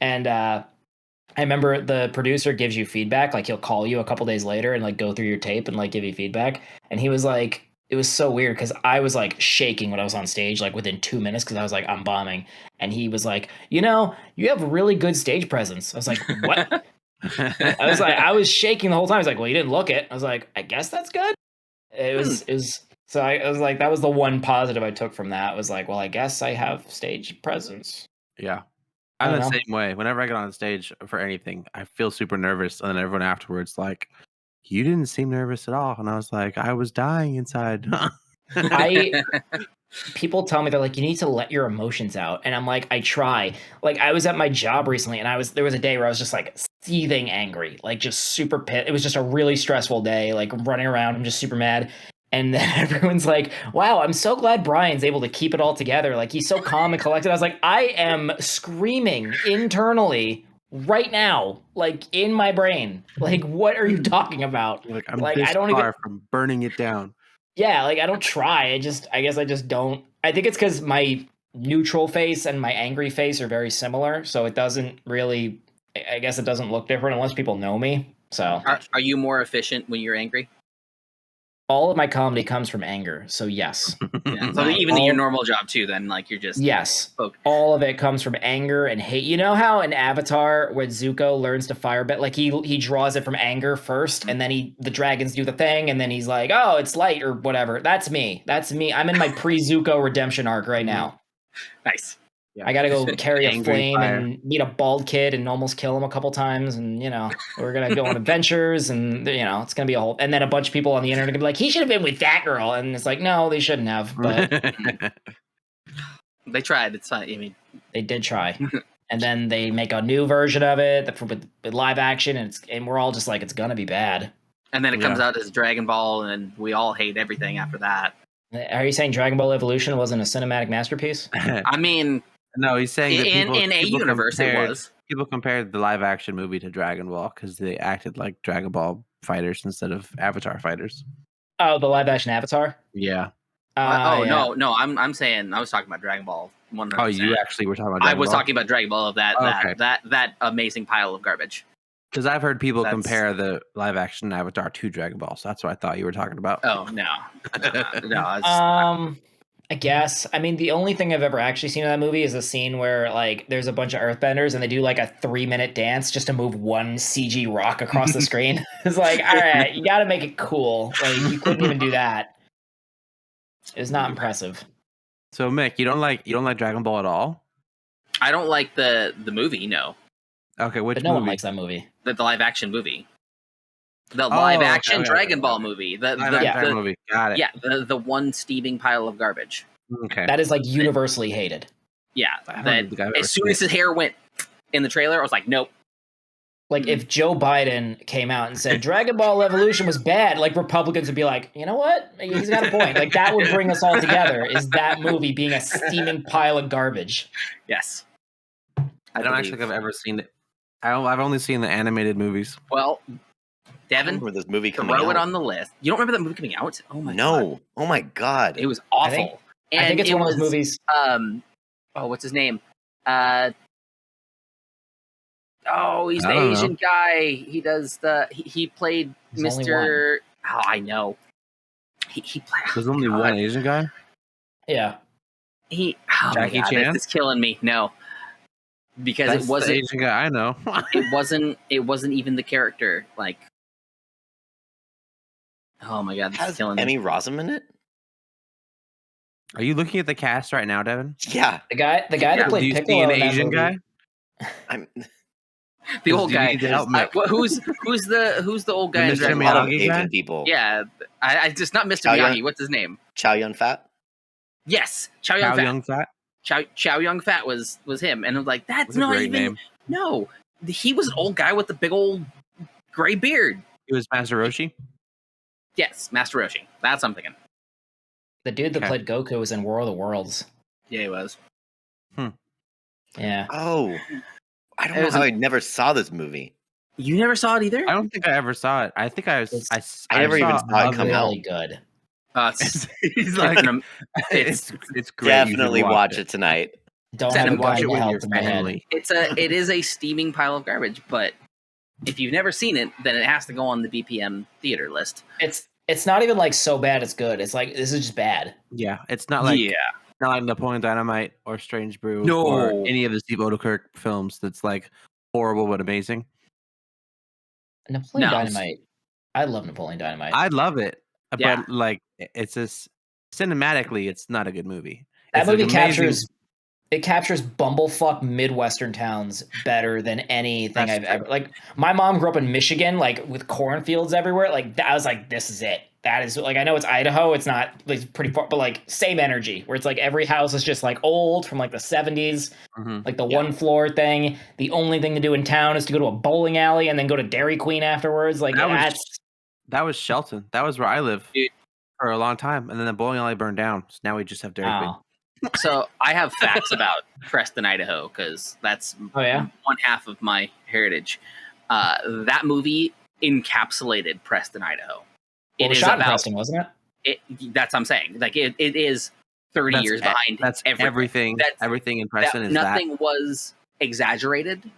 and I remember the producer gives you feedback, like he'll call you a couple days later and like go through your tape and like give you feedback. And he was like, it was so weird because I was like shaking when I was on stage, like within 2 minutes, because I was like, I'm bombing. And he was like, you have really good stage presence. I was like, what? I was shaking the whole time. I was like, well, you didn't look it. I was like, I guess that's good. It was. So I was like, that was the one positive I took from that. I was like, well, I guess I have stage presence. Yeah. I'm the same way. Whenever I get on stage for anything, I feel super nervous. And then everyone afterwards, like, you didn't seem nervous at all. And I was like, I was dying inside. People tell me, they're like, you need to let your emotions out. And I'm like, I try. Like, I was at my job recently and there was a day where I was just like seething angry, like just super pissed. It was just a really stressful day, like running around. I'm just super mad. And then everyone's like, wow, I'm so glad Brian's able to keep it all together. Like, he's so calm and collected. I was like, I am screaming internally right now, like in my brain. Like, what are you talking about? Like, I'm like, this I don't far even from burning it down. Yeah, like I don't try. I guess I just don't. I think it's because my neutral face and my angry face are very similar. So it doesn't really, I guess it doesn't look different unless people know me. So Are you more efficient when you're angry? All of my comedy comes from anger. So yes. Yeah. So even in your normal job too, then like you're just all of it comes from anger and hate. You know how in Avatar where Zuko learns to firebend, like he draws it from anger first, and then the dragons do the thing, and then he's like, oh, it's light or whatever. That's me. I'm in my pre-Zuko redemption arc right now. Nice. Yeah. I gotta go carry a flame and meet a bald kid and almost kill him a couple times, and we're gonna go on adventures, and it's gonna be a whole. And then a bunch of people on the internet are gonna be like, he should have been with that girl, and it's like, no, they shouldn't have, but they tried. It's fine. I mean, they did try, and then they make a new version of it with live action, and we're all just like, it's gonna be bad. And then it comes out as Dragon Ball, and we all hate everything after that. Are you saying Dragon Ball Evolution wasn't a cinematic masterpiece? I mean. No, he's saying that in a universe it was. People compared the live action movie to Dragon Ball because they acted like Dragon Ball fighters instead of Avatar fighters. Oh, the live action Avatar? Yeah. No, I'm saying I was talking about Dragon Ball 100%. Oh, you actually were talking about Dragon Ball? I was Ball? Talking about Dragon Ball of that amazing pile of garbage. Because I've heard people compare the live action Avatar to Dragon Ball, so that's what I thought you were talking about. Oh no. I guess. I mean, the only thing I've ever actually seen in that movie is a scene where like there's a bunch of earthbenders and they do like a 3-minute dance just to move one CG rock across the screen. It's like, all right, you got to make it cool. Like you couldn't even do that. It was not impressive. So Mick, you don't like Dragon Ball at all? I don't like the movie. No. Okay, which but no movie? one likes that movie. The live action movie. The live action Dragon Ball movie. The movie. Got it. Yeah, the one steaming pile of garbage. Okay. That is like universally hated. Yeah. As soon as his hair went in the trailer, I was like, nope. Like if Joe Biden came out and said Dragon Ball Evolution was bad, like Republicans would be like, you know what? He's got a point. Like that would bring us all together. Is that movie being a steaming pile of garbage? Yes. I don't actually think I've ever seen it. I've only seen the animated movies. Well, Devin, I remember this movie coming out. Throw it on the list. You don't remember that movie coming out? Oh my god. Oh my god. It was awful. I think it's one of those movies. What's his name? He's the Asian guy. He does he played Mr. Oh, I know. He played. There's only one Asian guy? Yeah. Oh my Jackie God, Chan? this is killing me. No, because That's it wasn't. the Asian guy I know. It wasn't even the character. Like, oh my God, this is Has killing me. Emmy Rossum in it? Are you looking at the cast right now, Devin? Yeah. The guy that Do played you see Piccolo an in that Asian movie. guy? I'm The old You guy. need to help me. Who's the old guy? The in Mr. there's a Dragon lot Ball? of Miyagi Asian guy? people. Yeah, I just not Mr. Chow Yun- Miyagi. What's his name? Chow Yun Fat. Yes, Chow Yun How Fat. Young Fat? Chow Yun Fat was him, and I was like, that's That's a not great even. name. No, he was an old guy with the big old gray beard. He was Master Roshi? Yes, Master Roshi. That's what I'm thinking. The dude that Okay. played Goku was in War of the Worlds. Yeah, he was. Yeah. Oh, I don't know how I never saw this movie. You never saw it either? I don't think I ever saw it. I think I never even saw it come really out. good. He's like, it's great. Definitely watch it tonight. Don't Set have a and Watch gun it with held your to my head. family. It is a steaming pile of garbage, but if you've never seen it, then it has to go on the BPM theater list. It's not even like so bad it's good. It's like this is just bad. Yeah, it's not like Napoleon Dynamite or Strange Brew No. or any of the Steve Odekirk films that's like horrible but amazing. Napoleon No. Dynamite. I love Napoleon Dynamite. I love it, Yeah. but like it's just cinematically, it's not a good movie. That It's movie an amazing- captures bumblefuck Midwestern towns better than anything That's I've true. ever. Like my mom grew up in Michigan, like with cornfields everywhere. Like I was like, this is it. That is like I know it's Idaho. It's not like pretty far, but like same energy where it's like every house is just like old from like the 70s, Mhm. like the one floor thing. The only thing to do in town is to go to a bowling alley and then go to Dairy Queen afterwards. Like That was Shelton. That was where I lived Dude. for a long time, and then the bowling alley burned down. So now we just have Dairy Queen. oh. So I have facts about Preston, Idaho, because that's Oh, yeah? one half of my heritage. That movie encapsulated Preston, Idaho. It was shot in Preston, wasn't it? That's what I'm saying. Like it is 30 years behind. That's everything. Everything in Preston is nothing was exaggerated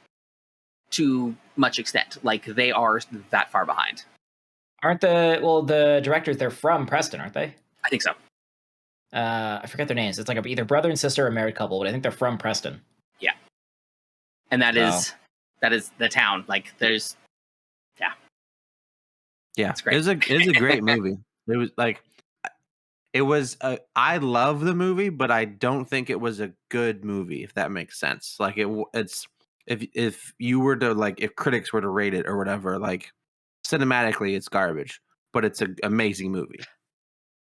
to much extent. Like they are that far behind. Aren't the directors? They're from Preston, aren't they? I think so. I forget their names. It's like either brother and sister or a married couple, but I think they're from Preston. Yeah, and that Wow. is the town. Like there's, Yeah, It's great. it was a great movie. It was like, I love the movie, but I don't think it was a good movie. If that makes sense, like it's if you were to like if critics were to rate it or whatever, like cinematically it's garbage, but it's an amazing movie.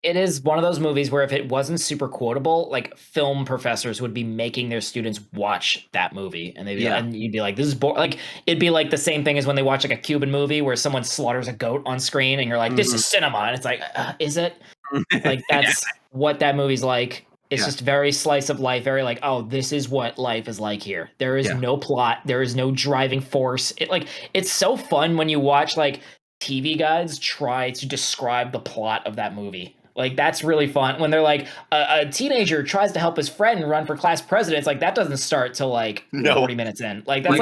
It is one of those movies where if it wasn't super quotable, like film professors would be making their students watch that movie, and and you'd be like, "This is boring." Like it'd be like the same thing as when they watch like a Cuban movie where someone slaughters a goat on screen, and you're like, "This is cinema," and it's like, "Is it?" Like that's what that movie's like. It's just very slice of life, very like, "Oh, this is what life is like here." There is no plot, there is no driving force. It's so fun when you watch like TV guides try to describe the plot of that movie. Like that's really fun when they're like a teenager tries to help his friend run for class president. It's like that doesn't start till like 40 minutes in. Like that's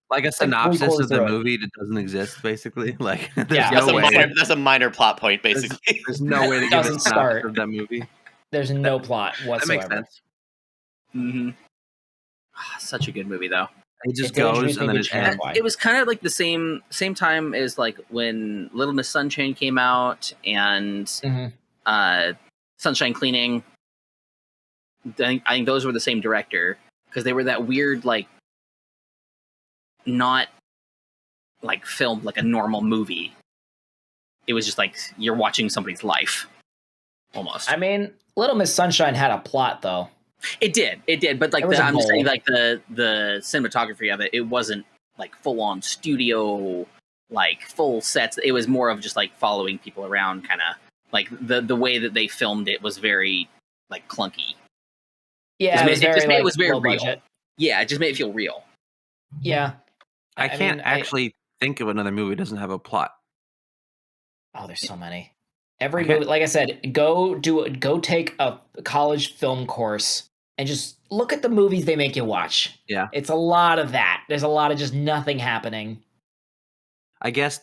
like a synopsis of the movie that doesn't exist, basically. Like there's no way. That's a minor plot point, basically. There's no way to give a synopsis of that movie. There's no plot whatsoever. That makes sense. Mm-hmm. Such a good movie, though. It just goes and then it ends. It was kind of like the same time as like when Little Miss Sunshine came out and Sunshine Cleaning. I think those were the same director because they were that weird like not like filmed like a normal movie. It was just like you're watching somebody's life almost. I mean, Little Miss Sunshine had a plot though. It did, but like I'm just saying, like the cinematography of it, it wasn't like full on studio, like full sets. It was more of just like following people around, kind of like the way that they filmed it was very like clunky. Yeah, it was very real. Budget. Yeah, it just made it feel real. Yeah, I can't actually think of another movie that doesn't have a plot. Oh, there's so many. Every movie, like I said, go take a college film course and just look at the movies they make you watch. Yeah. It's a lot of that. There's a lot of just nothing happening. I guess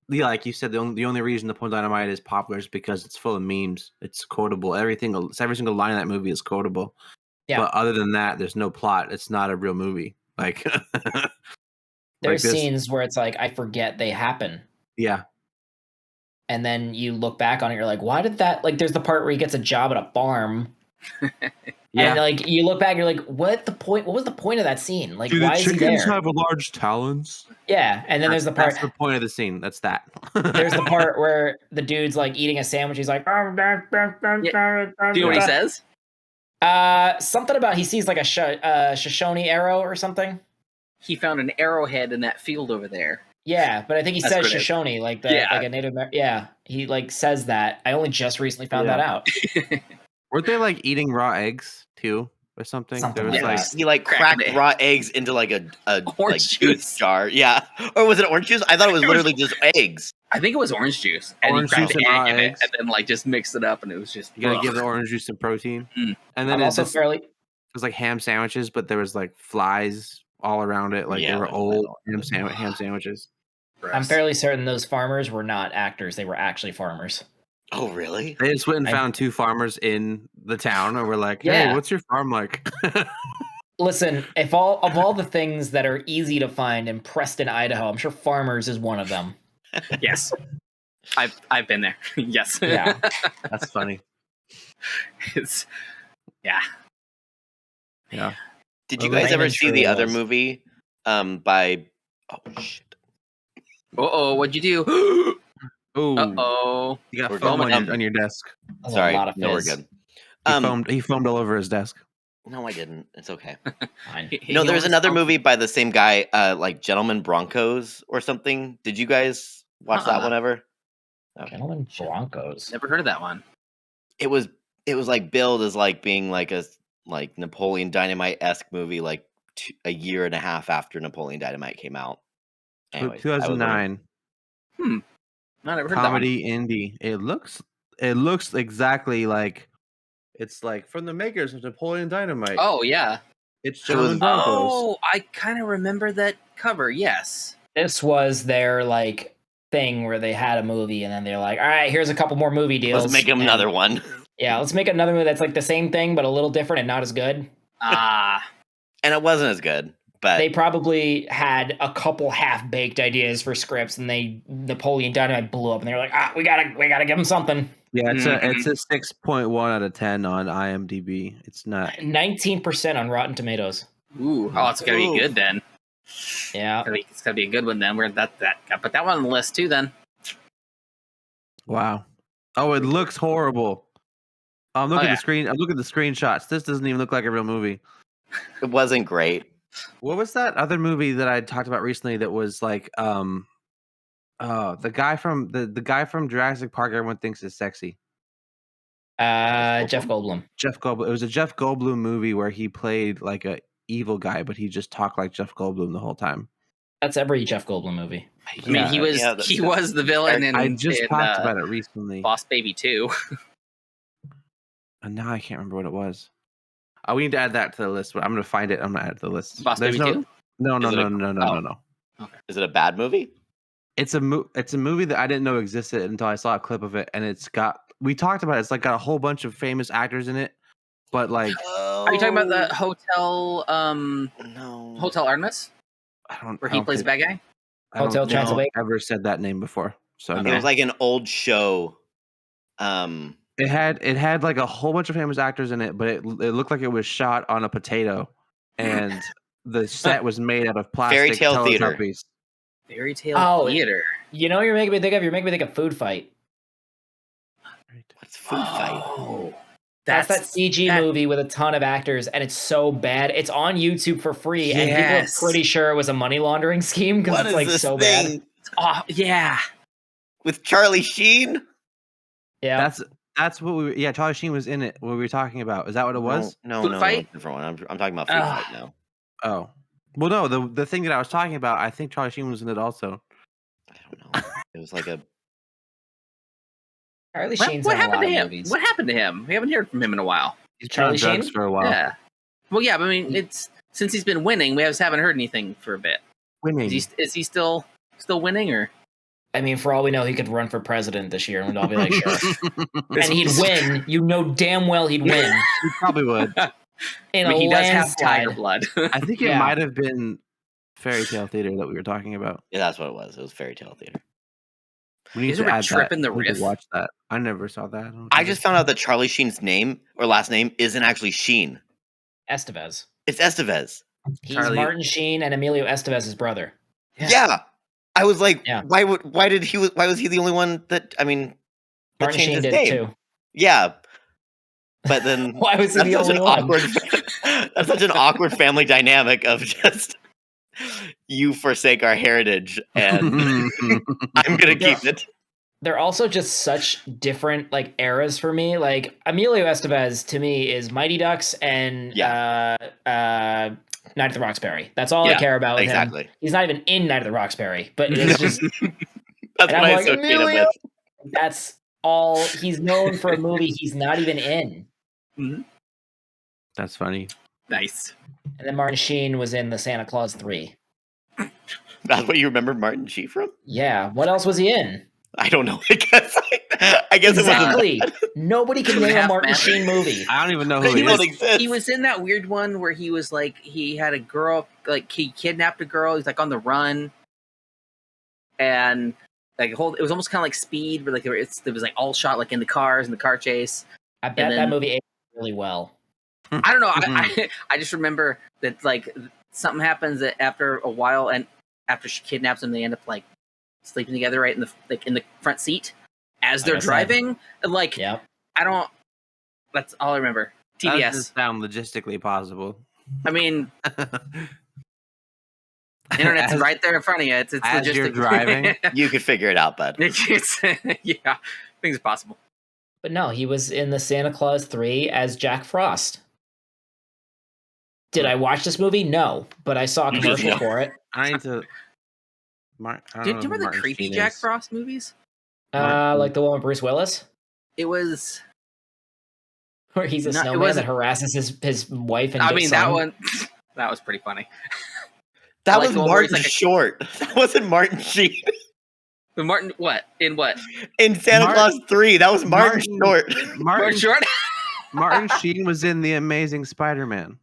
yeah, like you said, the only reason Napoleon Dynamite is popular is because it's full of memes. It's quotable. Every single line in that movie is quotable. Yeah. But other than that, there's no plot. It's not a real movie. Like there's scenes where it's like I forget they happen. Yeah. And then you look back on it, you're like, why did that? Like, there's the part where he gets a job at a farm. Yeah. And like you look back, you're like, what was the point of that scene? Like, Do why the is he chickens there? have large talons? Yeah, and then there's the part. That's the point of the scene. That's that. There's the part where the dude's like eating a sandwich. He's like, Do you know what he says? Something about he sees like a Shoshone arrow or something. He found an arrowhead in that field over there. Yeah, but I think he says Shoshone, like like a Native American. Yeah, he like says that. I only just recently found that out. Weren't they like eating raw eggs too, or something? Something There was like like that. He like cracked raw eggs into like a Orange juice juice. jar. Yeah, or was it orange juice? I thought it was literally just eggs. I think it was orange juice, and Orange he cracked juice an and egg raw in it, eggs. and then like just mixed it up, and it was just you gotta give the orange juice some protein. Mm. And then I'm it also fairly. It was like ham sandwiches, but there was like flies all around it. Like Yeah, they were like old ham sandwiches. I'm fairly certain those farmers were not actors; they were actually farmers. Oh, really? They just went and found two farmers in the town, and were like, "Hey, Yeah. what's your farm like?" Listen, of all the things that are easy to find in Preston, Idaho, I'm sure farmers is one of them. Yes, I've been there. Yes, Yeah. That's funny. It's yeah. Did you Well, guys ever Raymond see the sure other was. movie by shit. What'd you do? Oh, Uh-oh. you got We're foam going on your desk. That's Sorry, a lot of no, we're fizz. good. He foamed all over his desk. No, I didn't. It's okay. Fine. No, there's another movie by the same guy, like Gentlemen Broncos or something. Did you guys watch that one ever? Okay. Gentlemen Broncos. Never heard of that one. It was like billed as like being like a like Napoleon Dynamite-esque movie, like a year and a half after Napoleon Dynamite came out. Anyways, 2009. No, I never heard Comedy indie. It looks exactly like it's like from the makers of Napoleon Dynamite. that one. Oh yeah. It's Gentlemen Broncos. Oh, I kind of remember that cover. Yes. This was their like thing where they had a movie and then they're like, all right, here's a couple more movie deals. let's make him and, another one. Yeah, let's make another movie that's like the same thing but a little different and not as good. And it wasn't as good, but They probably had a couple half-baked ideas for scripts and Napoleon Dynamite blew up and they're like, we gotta give him something. Yeah, it's a 6.1 out of 10 on IMDb. It's not 19% on Rotten Tomatoes. Ooh. Oh, it's gonna be good then. Yeah. It's gonna be a good one then. We're that put that one on the list too then. wow. Oh, it looks horrible. I'm looking yeah. at the screen. I'm looking at the screenshots. This doesn't even look like a real movie. it wasn't great. What was that other movie that I talked about recently that was like the guy from the guy from Jurassic Park everyone thinks is sexy. Jeff Goldblum. Jeff Goldblum. It was a Jeff Goldblum movie where he played like a evil guy, but he just talked like Jeff Goldblum the whole time. That's every Jeff Goldblum movie. I mean, he was the villain in I just talked about it recently. Boss Baby 2. And now I can't remember what it was. We need to add that to the list. But I'm going to find it. I'm going to add it to the list. Boss Baby 2? No. Okay. Is it a bad movie? It's a movie that I didn't know existed until I saw a clip of it, and we talked about it. It's like got a whole bunch of famous actors in it, but like, Are you talking about the hotel? No. Hotel Artemis, where he plays the bad guy. Hotel Transylvania. I've never said that name before, so It no. was like an old show. It had like a whole bunch of famous actors in it, but it looked like it was shot on a potato, and the set was made out of plastic. Fairy Tale Theater. Teletubbies. Fairy Tale Theater. You know what you're making me think of? You're making me think of Food Fight. What's Food Fight? Oh, That's that CG movie with a ton of actors, and it's so bad. It's on YouTube for free, and people are pretty sure it was a money laundering scheme because it's like so bad. Oh yeah, with Charlie Sheen. Yeah, that's what we. Yeah, Charlie Sheen was in it. What we were talking about. Is that what it was? No, Food Fight? different one. I'm talking about Food Fight now. Oh, well, no. The thing that I was talking about, I think Charlie Sheen was in it also. I don't know. It was like a. Charlie Sheen's what in a happened lot to of him? movies. What happened to him? We haven't heard from him in a while. He's been on Charlie drugs Sheen? for a while. Yeah. Well, yeah, but I mean, it's since he's been winning, we just haven't heard anything for a bit. Winning. Is he still winning or? I mean, for all we know, he could run for president this year, and we'd all be like, sure. And he'd This- win. You know damn well he'd win. He probably would. In I mean, a he does have landslide. tiger blood. I think it Yeah. might have been Fairy Tale Theater that we were talking about. Yeah, that's what it was. It was Fairy Tale Theater. We need Isn't to it add Trip that. in the We need to Riff? watch that. I never saw that. I just found out that Charlie Sheen's name or last name isn't actually Sheen. Estevez. It's Estevez. He's Charlie- Martin Sheen and Emilio Estevez's brother. Yeah. I was like, Yeah. why was he the only one that that Martin changed Sheen his did name? it too. Yeah. But then Why was he that's the such only an one? awkward that's such an awkward family dynamic of just you forsake our heritage and I'm gonna keep it. They're also just such different like eras for me. Like Emilio Estevez to me is Mighty Ducks and Night at the Roxbury. That's all I care about with exactly. him. He's not even in Night at the Roxbury, but it's just That's what I'm I like, associate him Emilio? with. That's all he's known for a movie he's not even in. Mhm. That's funny. Nice. And then Martin Sheen was in the Santa Claus 3. That's what you remember Martin Sheen from? Yeah. What else was he in? I don't know. I guess Exactly. Nobody can Two and a name a Half Martin Men. Sheen movie. I don't even know But who he he was- is. exist. He was in that weird one where he was like, he had a girl, like he kidnapped a girl. He's like on the run, and like it was almost kind of like Speed, but like it was like all shot like in the cars in the car chase. I bet then- that movie aged really well. I don't know. I just remember that like something happens that after a while, and after she kidnaps him, they end up like sleeping together right in the front seat as they're Like I said. driving. And like Yep. I don't. That's all I remember. That TBS. doesn't sound logistically possible. I mean, internet's As- right there in front of you. It's as you're logistics. driving? You could figure it out, bud. Yeah, things are possible. But no, he was in the Santa Claus 3 as Jack Frost. Did I watch this movie? No, but I saw a You just commercial know. for it. I need to. Do you remember the creepy Jack Frost movies? Like the one with Bruce Willis, It was. where he's a No, it snowman wasn't- that harasses his wife and I mean, that son. one. That was pretty funny. That like was the one where he's Martin like a- Short. That wasn't Martin Sheen. But Martin, what in what? In Santa Claus 3, that was Martin Short. Martin Martin, Short. Martin Sheen was in The Amazing Spider-Man.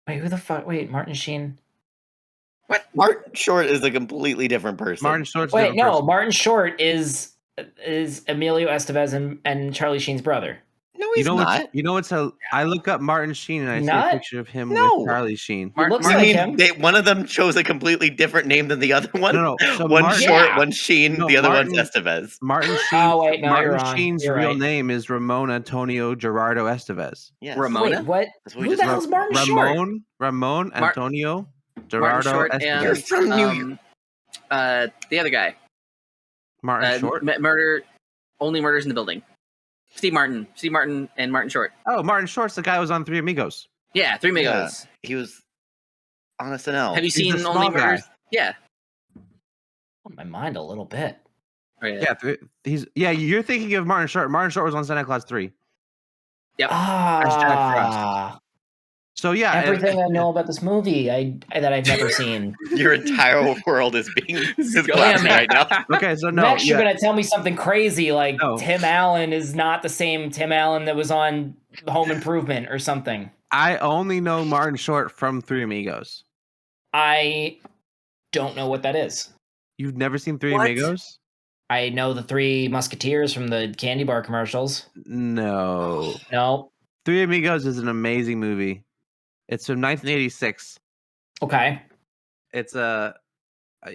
Wait, who the fuck? Wait, Martin Sheen. Martin Short is a completely different person. Martin Short's a Wait, different no, person. Martin Short is Emilio Estevez and Charlie Sheen's brother. No, You he's know not. what's, you know what's a? I look up Martin Sheen and I see Not? a picture of him No. with Charlie Sheen. He looks You like mean him. one of them chose a completely different name than the other one? No, so one Martin- Short, Yeah. one Sheen, No, the other Martin- one's Estevez. Martin Sheen. Oh, wait, no, Martin you're wrong. Sheen's You're real right. name is Ramon Antonio Gerardo Estevez. Yes. Ramona? Wait, what? That's what we Who just the hell's Martin Short? Ramon Mar- Antonio Martin Gerardo Short Estevez. You're from New York. The other guy. Martin Short. Only Murders in the Building. Steve Martin, and Martin Short. Oh, Martin Short's the guy who was on Three Amigos. Yeah, Three Amigos. He was on SNL. Have you He's seen the Only small guy. Murders? Yeah. On my mind a little bit. Oh, yeah. Yeah, you're thinking of Martin Short. Martin Short was on Santa Claus 3. Yep. Ah, So yeah, everything I know about this movie that I've never seen. Your entire world is being is Damn collapsing it. right now. okay, so no, Next, you're yeah, gonna tell me something crazy like No. Tim Allen is not the same Tim Allen that was on Home Improvement or something. I only know Martin Short from Three Amigos. I don't know what that is. You've never seen Three What? Amigos? I know the Three Musketeers from the candy bar commercials. No. No. Three Amigos is an amazing movie. It's from 1986. Okay. It's a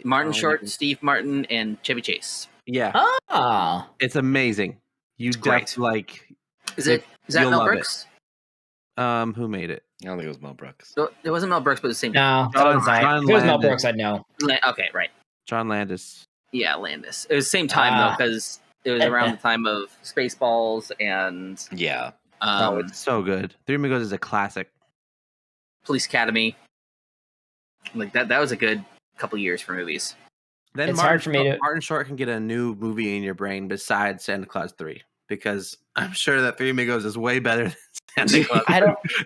Martin Short, Steve Martin, and Chevy Chase. Yeah, Ah. it's amazing. You great. def like Is that You'll Mel love it. Brooks? who made it? I don't think it was Mel Brooks. No, it wasn't Mel Brooks, but it was the same. No. John- If John it was Mel Landis. Brooks, I'd know. Okay, right. John Landis. Yeah, Landis. It was the same time though, because it was around the time of Spaceballs and Yeah. Oh, it's so good. Three Amigos is a classic. Police Academy. Like that was a good couple years for movies. Then It's hard for me to- Martin Short can get a new movie in your brain besides Santa Claus 3 because I'm sure that Three Amigos is way better than Santa Claus.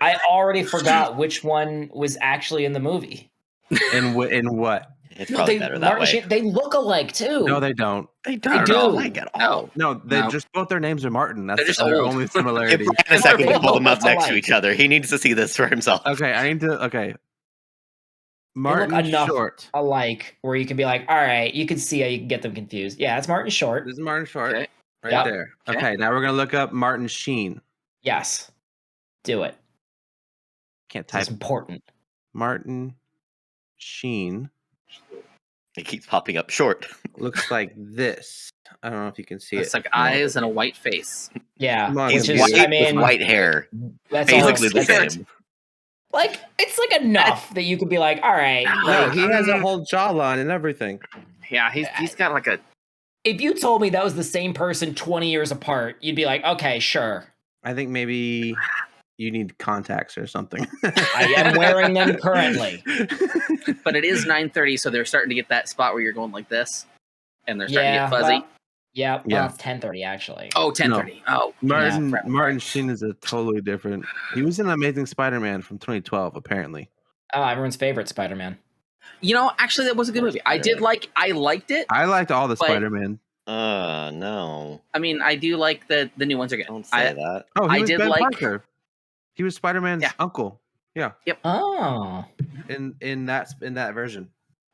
I already forgot which one was actually in the movie. In what? It's probably better that way. They look alike too. No, they don't. They don't do. look alike at all. No, they just both their names are Martin. That's just their old. only Give similarity. Brian a second to pull them up Both next to alike. each other. He needs to see this for himself. Okay, I need to. Okay, Martin they look enough Short. alike where you can be like, all right, you can see how you can get them confused. Yeah, it's Martin Short. This is Martin Short. Okay. Right there. Okay. Okay, now we're gonna look up Martin Sheen. Yes, do it. Can't type It's important. Martin Sheen. It keeps popping up short. Looks like this. I don't know if you can see It's it. like eyes and a white face. Yeah, Come on, He's which is, white I mean, with white hair. that's all. Basically the That's same. like it's like enough that you could be like, all right. No, Like, he has a whole jawline and everything. Yeah, he's got like a. if you told me that was the same person 20 years apart, you'd be like, okay, sure. I think maybe you need contacts or something. I am wearing them currently. But it is 9:30, so they're starting to get that spot where you're going like this, and they're starting to get fuzzy. Well, yeah, Yeah. it's 10:30 actually. Oh, 10:30. Oh, Martin Sheen is a totally different. He was in Amazing Spider-Man from 2012, apparently. Oh, everyone's favorite Spider-Man. You know, actually, that was a good movie. I liked it. I liked all the But- Spider-Man. No. I mean, I do like the new ones are good. Don't say that. Oh, he I was did Ben like- Parker. He was Spider-Man's Yeah. uncle. Yeah, Oh. in that version.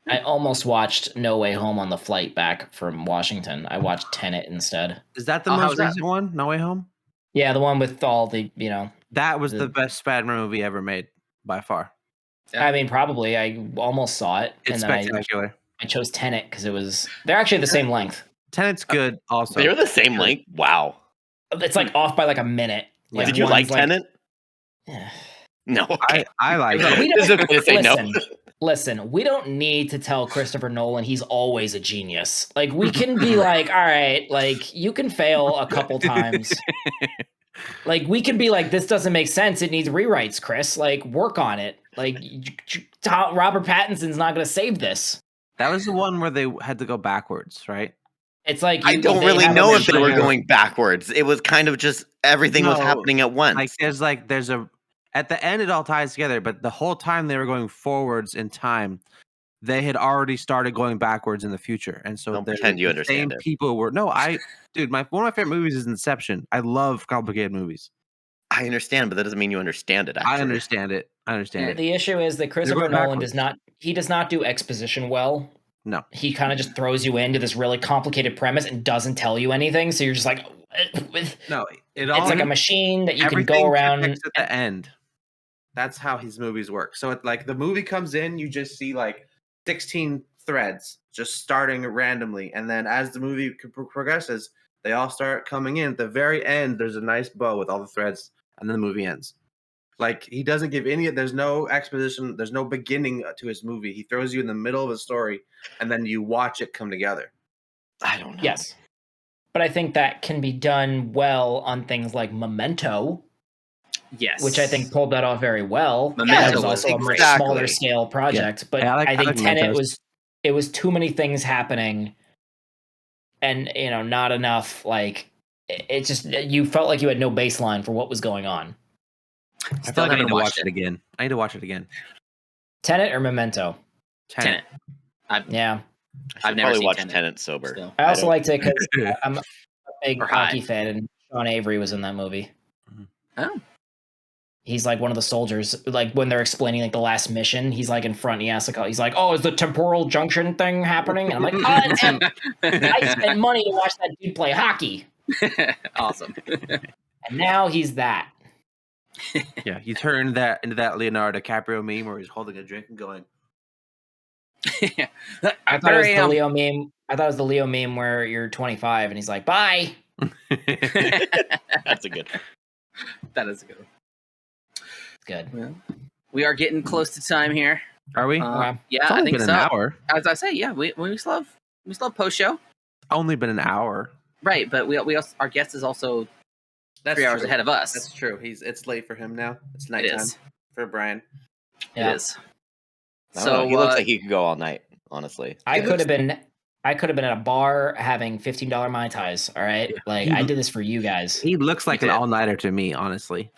I almost watched No Way Home on the flight back from Washington. I watched Tenet instead. Is that the Oh, how most was that? recent one? No Way Home. Yeah, the one with all the, That was The- the best Spider-Man movie ever made by far. Yeah. I mean, probably. I almost saw it. It's and then spectacular. I chose Tenet because they're actually the same length. Tenet's good. Also, They're the same length? Wow. It's like off by like a minute. Like Did you like one's Tenet? Eh. No. Okay. I like We it. It's okay to say no. Listen, we don't need to tell Christopher Nolan he's always a genius. Like, we can be like, all right, like, you can fail a couple times. Like, we can be like, this doesn't make sense. It needs rewrites, Chris. Like, work on it. Like, Robert Pattinson's not going to save this. That was the one where they had to go backwards, right? It's like I don't they really have a know if they were machine- going backwards. It was kind of just everything was No, happening at once. At the end it all ties together, but the whole time they were going forwards in time, they had already started going backwards in the future, and so Don't pretend you the understand same it. people were one of my favorite movies is Inception. I love complicated movies. I understand, but that doesn't mean you understand it. Actually. I understand it. The issue is that Christopher going Nolan backwards. does not do exposition well. No. He kind of just throws you into this really complicated premise and doesn't tell you anything. So you're just like, No, it's like a machine that you can go everything around. connects at the end. That's how his movies work. So like the movie comes in, you just see like 16 threads just starting randomly, and then as the movie progresses, they all start coming in. At the very end, there's a nice bow with all the threads, and then the movie ends. Like, he doesn't give there's no exposition, there's no beginning to his movie. He throws you in the middle of a story, and then you watch it come together. I don't know. Yes. But I think that can be done well on things like Memento, Yes. which I think pulled that off very well. Memento That was was also a much exactly. smaller scale project. But Yeah, I think like Tenet Mementos. it was too many things happening and, not enough, like, it just, you felt like you had no baseline for what was going on. I feel like I need to watch it again. I need to watch it again. Tenet or Memento? Tenet. Yeah. I I've never probably seen watch Tenet. Tenet sober. Still. I also don't- liked it because I'm a big Or high. hockey fan, and Sean Avery was in that movie. Oh. He's like one of the soldiers. Like when they're explaining like the last mission, he's like in front. He asks like, he's like, "Oh, is the temporal junction thing happening?" And I'm like, "Oh, that's him. I spent money to watch that dude play hockey, Awesome. and now he's that." Yeah, you turn that into that Leonardo DiCaprio meme where he's holding a drink and going, I thought it was the Leo meme. I thought it was the Leo meme where you're 25 and he's like, "Bye." That's a good. That is a good one. It's good. Well, we are getting close to time here. Are we? Okay. Yeah, It's I only think been so. an hour. As I say, yeah, we still have post show, Only been an hour. right? But we also, our guest is also That's 3 hours ahead of us. That's true. It's late for him now. It's It nighttime is. for Brian. Yeah. It is. I don't know. So He looks like he could go all night. Honestly, I could have been at a bar having $15 Mai Tais. All right, like I did this for you guys. He looks like You an did. all nighter to me, honestly.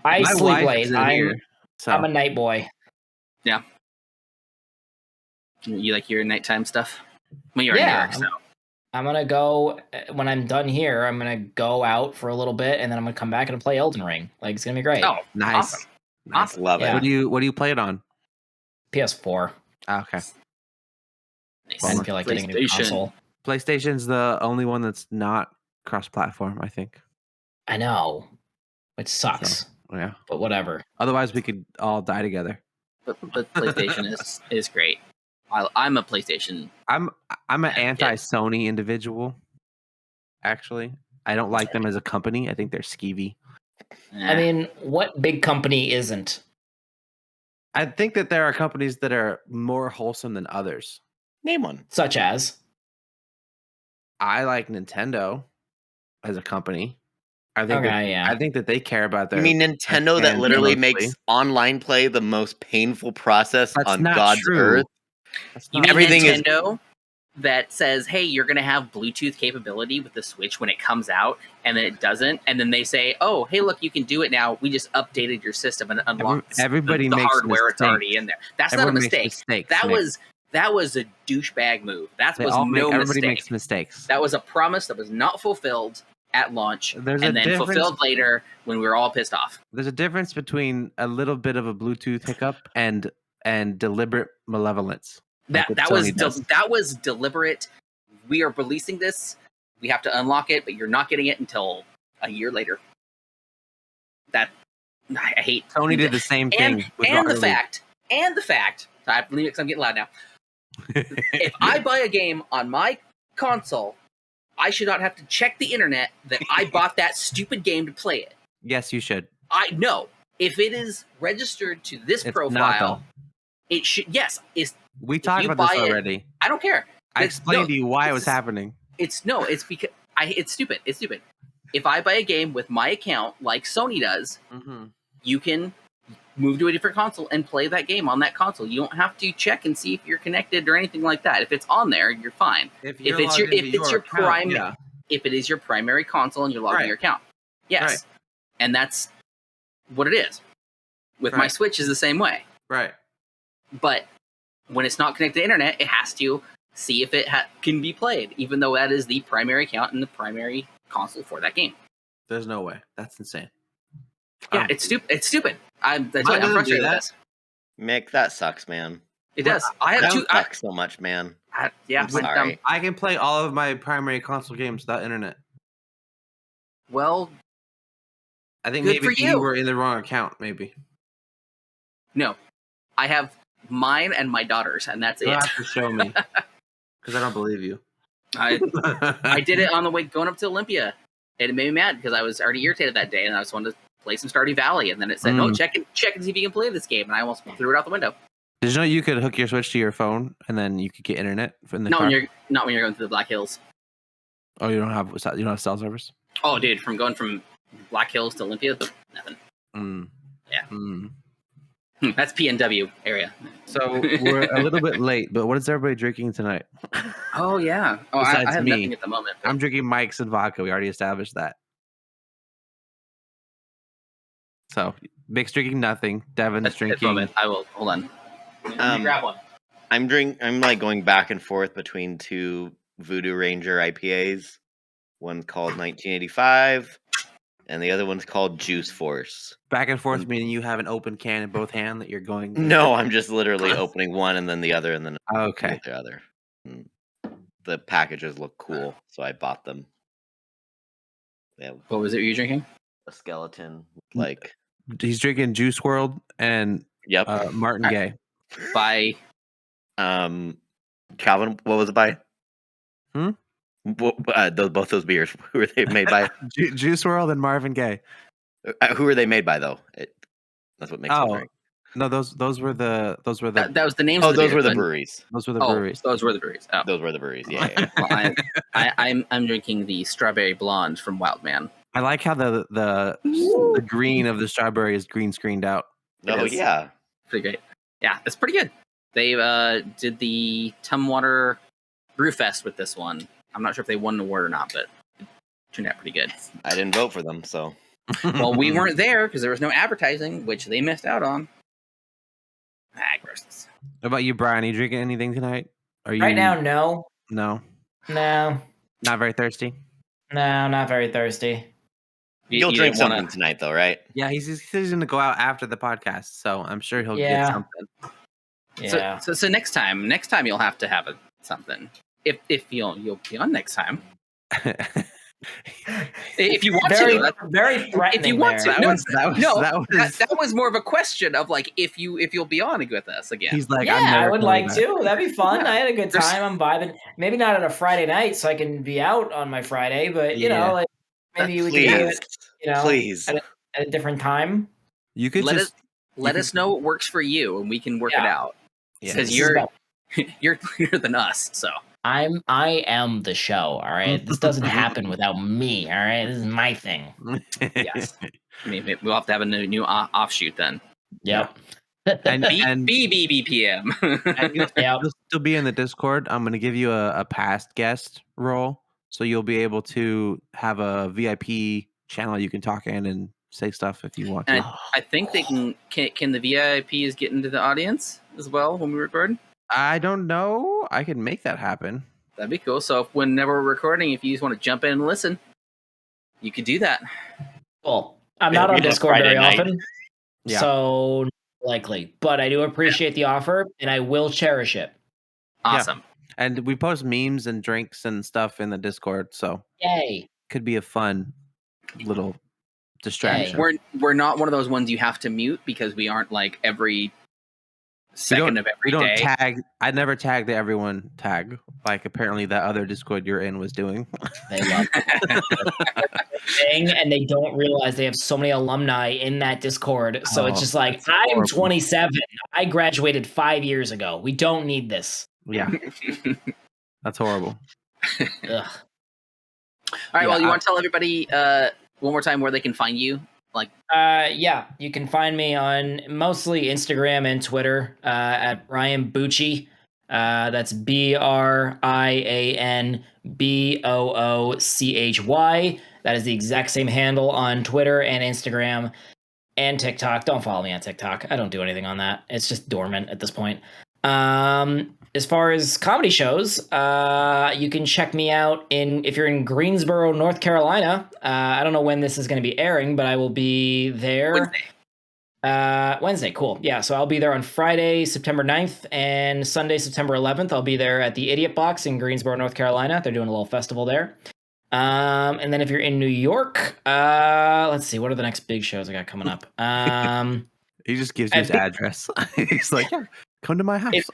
I My sleep wife late. isn't here, so I'm a night boy. You like your nighttime stuff? When you're in New York, so. I'm gonna go when I'm done here. I'm gonna go out for a little bit, and then I'm gonna come back and play Elden Ring. Like it's gonna be great. Oh, nice. Awesome. Nice. Awesome. Love it. What do you play it on? PS4. Okay. Nice. I didn't feel like getting a new console. PlayStation's the only one that's not cross-platform, I think. I know, which sucks. So, yeah, but whatever. Otherwise, we could all die together. But PlayStation is great. I'm a PlayStation. I'm an anti-Sony individual. Actually, I don't like them as a company. I think they're skeevy. I mean, what big company isn't? I think that there are companies that are more wholesome than others. Name one. Such as? I like Nintendo as a company. I think that they care about their. You mean Nintendo that literally makes online play the most painful process on God's earth? You mean Nintendo that says, "Hey, you're going to have Bluetooth capability with the Switch when it comes out," and then it doesn't, and then they say, "Oh, hey, look, you can do it now. We just updated your system and unlocked everybody the makes hardware. mistakes. It's already in there." That's Everyone not a mistake. That was a douchebag move. Everybody makes mistakes. That was a promise that was not fulfilled at launch, and then fulfilled later when we were all pissed off. There's a difference between a little bit of a Bluetooth hiccup and deliberate malevolence. That was deliberate. We are releasing this. We have to unlock it, but you're not getting it until a year later. That I hate. Sony did the same thing. And the fact. I believe it because I'm getting loud now. If I buy a game on my console, I should not have to check the internet that I bought that stupid game to play it. Yes, you should. I know. If it is registered to this profile, it should. Yes, we talked about this already. I don't care. I explained to you why it was happening. It's because it's stupid. It's stupid. If I buy a game with my account, like Sony does, you can move to a different console and play that game on that console. You don't have to check and see if you're connected or anything like that. If it's on there, you're fine. If it is your primary console and you're logged in your account, yes, and that's what it is. With my Switch is the same way, right? But when it's not connected to the internet, it has to see if it can be played, even though that is the primary account and the primary console for that game. There's no way. That's insane. Yeah, it's stupid. It's stupid. I'm frustrated with this. Mick, that sucks, man. It does. I have two. Sucks so much, man. I'm sorry. I can play all of my primary console games without internet. Well, I think maybe you were in the wrong account. Maybe. No, I have mine and my daughter's, and that's it. You have to show me, because I don't believe you. I did it on the way going up to Olympia, and it made me mad because I was already irritated that day, and I just wanted to play some Stardew Valley, and then it said, "No, check and see if you can play this game," and I almost threw it out the window. Did you know you could hook your Switch to your phone and then you could get internet from the car? Not when you're going to the Black Hills. Oh, you don't have cell service? Oh, dude, from going from Black Hills to Olympia, nothing. Yeah. That's PNW area. So we're a little bit late, but what is everybody drinking tonight? Oh, yeah. Oh, I have nothing at the moment. I'm drinking Mike's and vodka. We already established that. So Mick's drinking nothing. Devin's drinking. I will. Hold on. Let me grab one. I'm like going back and forth between two Voodoo Ranger IPAs. One's called 1985, and the other one's called Juice Force. Back and forth meaning you have an open can in both hands that you're going. No, I'm just literally opening one and then the other and then the other. And the packages look cool, so I bought them. What was it you drinking? A skeleton, like he's drinking Juice World and Martin Gaye. By Calvin, what was it by? Both those beers, who were they made by? Juice World and Marvin Gaye. Who are they made by though? That's what makes it great. No, those were the that was the names. Oh, those were the breweries. Those were the breweries. Those were the breweries. Oh. Those were the breweries. Yeah. Well, I'm drinking the Strawberry Blonde from Wildman. I like how the green of the strawberry is green screened out. Oh yeah, pretty great. Yeah, it's pretty good. They did the Tumwater Brewfest with this one. I'm not sure if they won an award or not, but it turned out pretty good. I didn't vote for them, so. Well, we weren't there because there was no advertising, which they missed out on. Gross. firsts. What about you, Brian? Are you drinking anything tonight? Are you Right now, no. No. No. Not very thirsty? No, not very thirsty. You'll drink something tonight, though, right? Yeah, he's going to go out after the podcast, so I'm sure he'll get something. Yeah. So next time you'll have to have something. If you'll be on next time. If you want to, very threatening. If you want there. to, that was more of a question of like if you'll be on with us again. He's like, I would like to. That'd be fun. I had a good time. I'm vibing. Maybe not on a Friday night, so I can be out on my Friday. But you know, like maybe we can do it. You know, at a different time. You could let us know what works for you, and we can work it out. Because you're cleaner than us, so. I am the show, all right? This doesn't happen without me, all right? This is my thing. Yes. I mean, we'll have to have a new offshoot then. Yep. And BPM. You'll still be in the Discord. I'm going to give you a past guest role, so you'll be able to have a VIP channel you can talk in and say stuff if you want to. And I think they can the VIPs get into the audience as well when we record? I don't know. I can make that happen. That'd be cool. So whenever we're recording, if you just want to jump in and listen, you could do that. Cool. I'm not on Discord very often, so likely. But I do appreciate the offer, and I will cherish it. Awesome. Yeah. And we post memes and drinks and stuff in the Discord, so yay! Could be a fun little distraction. We're not one of those ones you have to mute because we aren't like every second of every day. Tag. I never tag the everyone tag like apparently that other Discord you're in was doing. They love it. And they don't realize they have so many alumni in that Discord. So it's just like, I'm 27. I graduated 5 years ago. We don't need this. Yeah. That's horrible. Ugh. All right. Well, you want to tell everybody one more time where they can find you? You can find me on mostly Instagram and Twitter at Brian Bueche. That's BrianBoochy. That is the exact same handle on Twitter and Instagram and TikTok. Don't follow me on TikTok. I don't do anything on that. It's just dormant at this point. As far as comedy shows, you can check me out if you're in Greensboro, North Carolina. I don't know when this is going to be airing, but I will be there. Wednesday, cool. Yeah, so I'll be there on Friday, September 9th, and Sunday, September 11th. I'll be there at the Idiot Box in Greensboro, North Carolina. They're doing a little festival there. And then if you're in New York, let's see, what are the next big shows I got coming up? He just gives you his address. He's like, yeah. Come to my house.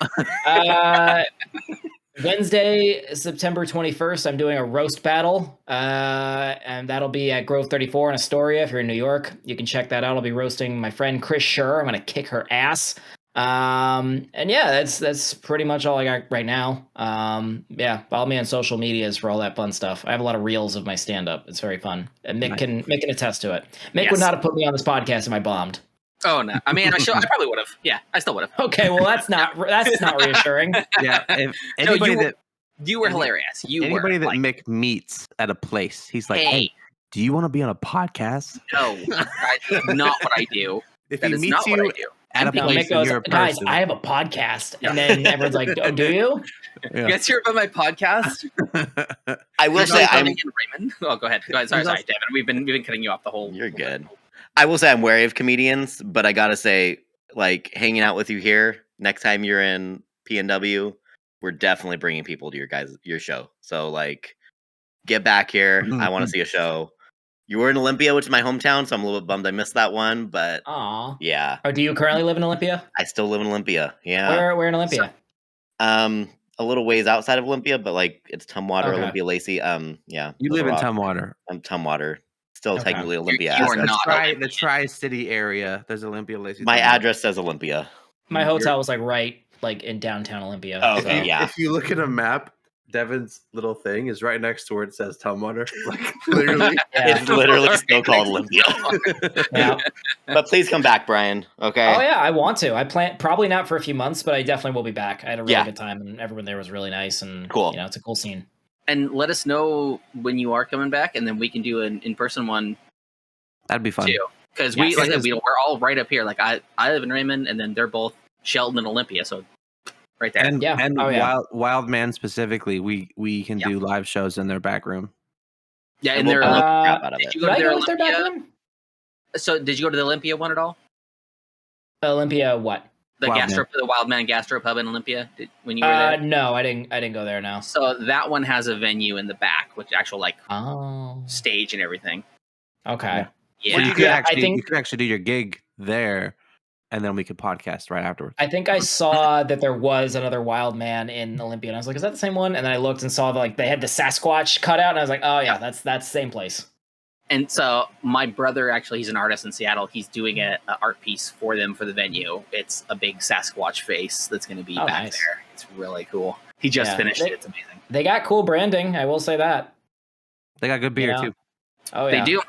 Wednesday, September 21st, I'm doing a roast battle, and that'll be at Grove 34 in Astoria. If you're in New York, you can check that out. I'll be roasting my friend Chris Schur. I'm going to kick her ass. And yeah, that's pretty much all I got right now. Follow me on social medias for all that fun stuff. I have a lot of reels of my stand-up. It's very fun. And Mick can attest to it. Mick would not have put me on this podcast if I bombed. Oh no! I mean, I probably would have. Yeah, I still would have. Okay, well, that's not reassuring. Yeah, if anybody you were hilarious. Anybody that Mick meets at a place, he's like, "Hey, do you want to be on a podcast?" No, that's not what I do. If he meets you at a place, Mick goes, guys, I have a podcast, and then everyone's like, "Oh, do you?" You guys hear about my podcast? I will say, Raymond. Oh, go ahead. Sorry, Devin. We've been cutting you off the whole. You're good. I will say I'm wary of comedians, but I gotta say, like, hanging out with you here next time you're in PNW, we're definitely bringing people to your show. So like, get back here. I want to see a show. You were in Olympia, which is my hometown, so I'm a little bit bummed I missed that one. But yeah. Oh, do you currently live in Olympia? I still live in Olympia. Yeah. Where in Olympia? A little ways outside of Olympia, but like it's Tumwater, Olympia, Lacey. Yeah. You live in Tumwater. I'm Tumwater. Still technically Olympia. The Tri-City area. There's Olympia, Lacey. My address says Olympia. My hotel was right in downtown Olympia. Oh, okay, yeah. If you look at a map, Devin's little thing is right next to where it says Tumwater. Like literally, it's literally still called Olympia. Yeah. But please come back, Brian. Okay. Oh yeah, I want to. I plan probably not for a few months, but I definitely will be back. I had a really good time, and everyone there was really nice and cool. It's a cool scene. And let us know when you are coming back, and then we can do an in-person one. That'd be fun too, because we're all right up here. Like I live in Raymond, and then they're both Shelton and Olympia. So right there. And Wild Man specifically, we can do live shows in their back room. Yeah, And in we'll their promote the crap out of did it. you go to Did I their go to their back Olympia? room? So did you go to the Olympia one at all? Olympia what? The the Wild Man Gastropub in Olympia when you were there? No, I didn't go there now. So that one has a venue in the back, which actual like Oh. stage and everything. Okay. Yeah. Well, you think could actually do your gig there, and then we could podcast right afterwards. I think I saw that there was another Wild Man in Olympia, and I was like, "Is that the same one?" And then I looked and saw that they had the Sasquatch cutout, and I was like, "Oh yeah, that's the same place." And so my brother, actually, he's an artist in Seattle. He's doing an art piece for them for the venue. It's a big Sasquatch face that's going to be back there. It's really cool. He just finished it. It's amazing. They got cool branding. I will say that. They got good beer too. Oh yeah, they do.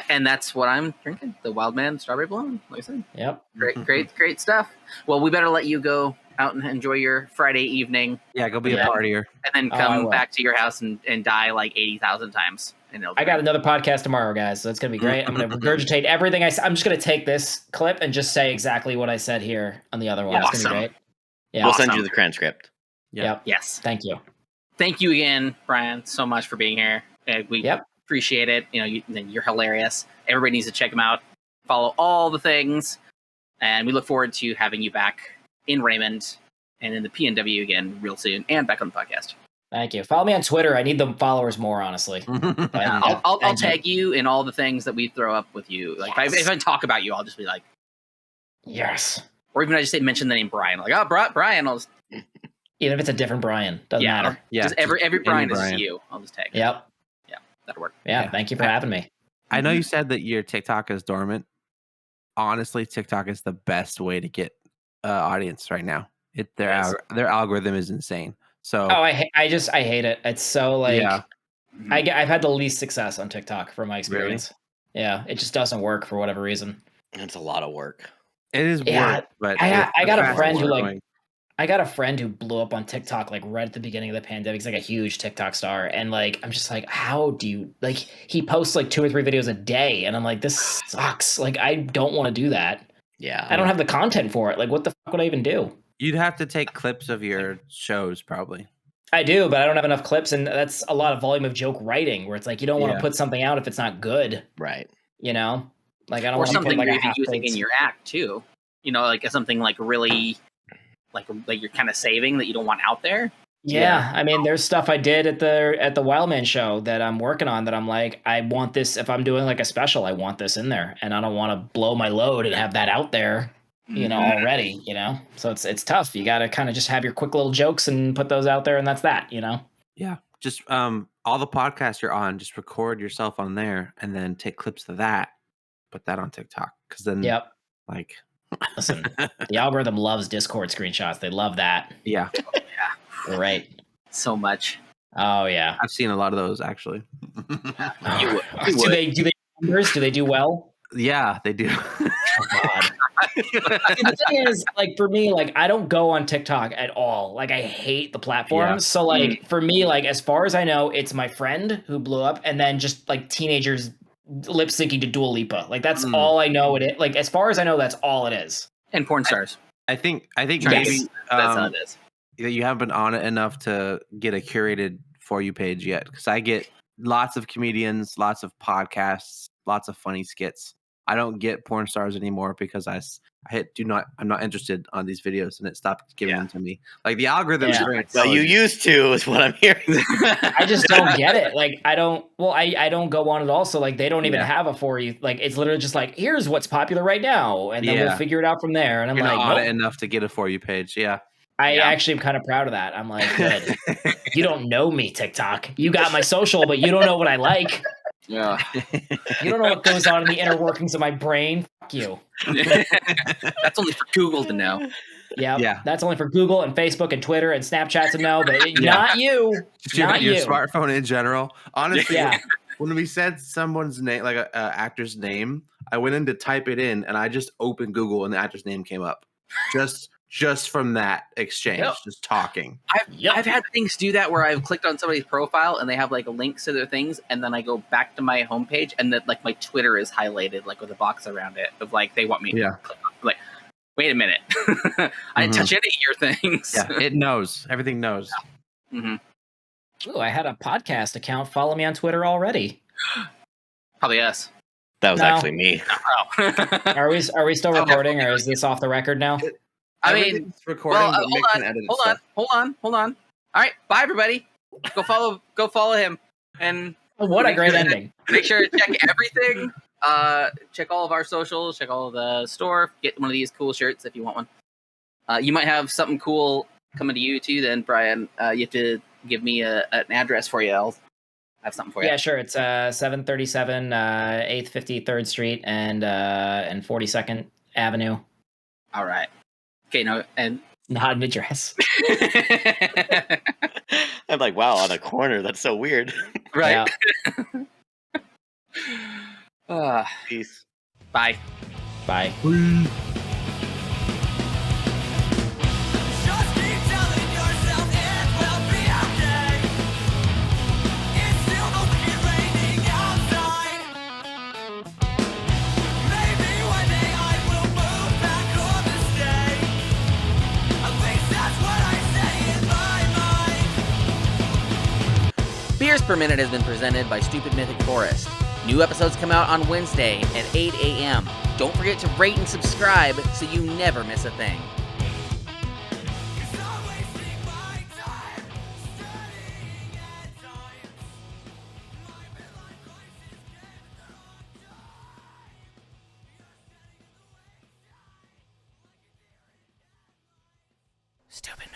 And that's what I'm drinking. The Wild Man Strawberry Blonde. Like I said. Yep. Great stuff. Well, we better let you go out and enjoy your Friday evening. Yeah, go be a partier. And then come back to your house and die like 80,000 times. I got another podcast tomorrow, guys, so it's going to be great. I'm going to regurgitate everything I'm just going to take this clip and just say exactly what I said here on the other one. It's going to be great. Yeah. We'll send you the transcript. Yep. Yes. Thank you. Thank you again, Brian, so much for being here. We appreciate it. You're hilarious. Everybody needs to check him out. Follow all the things. And we look forward to having you back in Raymond and in the PNW again real soon and back on the podcast. Thank you. Follow me on Twitter. I need the followers more, honestly. I'll tag you in all the things that we throw up with you. Like if I talk about you, I'll just be like, yes. Or even I just mention the name Brian. Like, Brian. I'll just... Even if it's a different Brian, doesn't matter. Yeah, just every Brian is you. I'll just tag. Yep. Yeah, that'll work. Yeah. Thank you for having me. I know you said that your TikTok is dormant. Honestly, TikTok is the best way to get audience right now. Their algorithm is insane. So I hate it. It's so I've had the least success on TikTok from my experience. Really? Yeah, it just doesn't work for whatever reason. It's a lot of work. It is work, but I got a friend who blew up on TikTok right at the beginning of the pandemic. He's a huge TikTok star, and I'm just how do you he posts 2 or 3 videos a day, and I'm like, this sucks. I don't want to do that. Yeah, I don't have the content for it. What the fuck would I even do? You'd have to take clips of your shows, probably. I do, but I don't have enough clips, and that's a lot of volume of joke writing, where it's you don't want to put something out if it's not good, right? I don't want or to something put you're even using in your act too. Something really you're kind of saving that you don't want out there. Yeah, I mean, there's stuff I did at the Wildman show that I'm working on that I'm I want this. If I'm doing a special, I want this in there, and I don't want to blow my load and have that out there. Already, so it's tough. You got to kind of just have your quick little jokes and put those out there, and that's that, Yeah. Just all the podcasts you're on, just record yourself on there and then take clips of that, put that on TikTok. Cause then, listen, the algorithm loves Discord screenshots. They love that. Yeah. Right. So much. Oh yeah. I've seen a lot of those actually. Do they numbers? Do they do well? Yeah, they do. Oh, God. The thing is, for me, I don't go on TikTok at all. I hate the platform. Yeah. So, for me, as far as I know, it's my friend who blew up, and then just teenagers lip syncing to Dua Lipa. That's all I know it is. As far as I know, that's all it is. And porn stars. I think maybe that's how it is. You haven't been on it enough to get a curated For You page yet, because I get lots of comedians, lots of podcasts, lots of funny skits. I don't get porn stars anymore because I'm not interested on these videos, and it stopped giving them to me. The algorithm. Yeah. Well, you used to is what I'm hearing. I just don't get it. I don't go on at all. So they don't even have a For You. It's literally just here's what's popular right now, and then we'll figure it out from there. And I'm You're not on nope. it enough to get a For You page. Yeah. I actually am kind of proud of that. I'm good. You don't know me, TikTok. You got my social, but you don't know what I like. Yeah. You don't know what goes on in the inner workings of my brain. Fuck you. That's only for Google to know. Yeah. That's only for Google and Facebook and Twitter and Snapchat to know, but not you. Not your you. smartphone in general. Honestly, when we said someone's name, an actor's name, I went in to type it in, and I just opened Google, and the actor's name came up. Just from that exchange, just talking. I've had things do that where I've clicked on somebody's profile and they have links to their things, and then I go back to my homepage and that my Twitter is highlighted with a box around it of they want me to click on. wait a minute. I didn't touch any of your things. Yeah, it knows. Everything knows. Ooh, I had a podcast account. Follow me on Twitter already. Probably us. That was actually me. Are we still recording, or is this off the record now? I mean, recording. well, hold on. All right, bye everybody. Go follow him, and What a great ending. Make sure to check everything. Check all of our socials. Check all of the store. Get one of these cool shirts if you want one. You might have something cool coming to you too. Then Brian, you have to give me an address for you. I'll have something for you. Yeah, sure. It's 737 8th 53rd Street and 42nd Avenue. All right. Okay, no, and not an address. I'm like, wow, on a corner. That's so weird. Right. Peace. Bye. Bye. Beers Per Minute has been presented by Stupid Mythic Forest. New episodes come out on Wednesday at 8 a.m. Don't forget to rate and subscribe so you never miss a thing. Stupid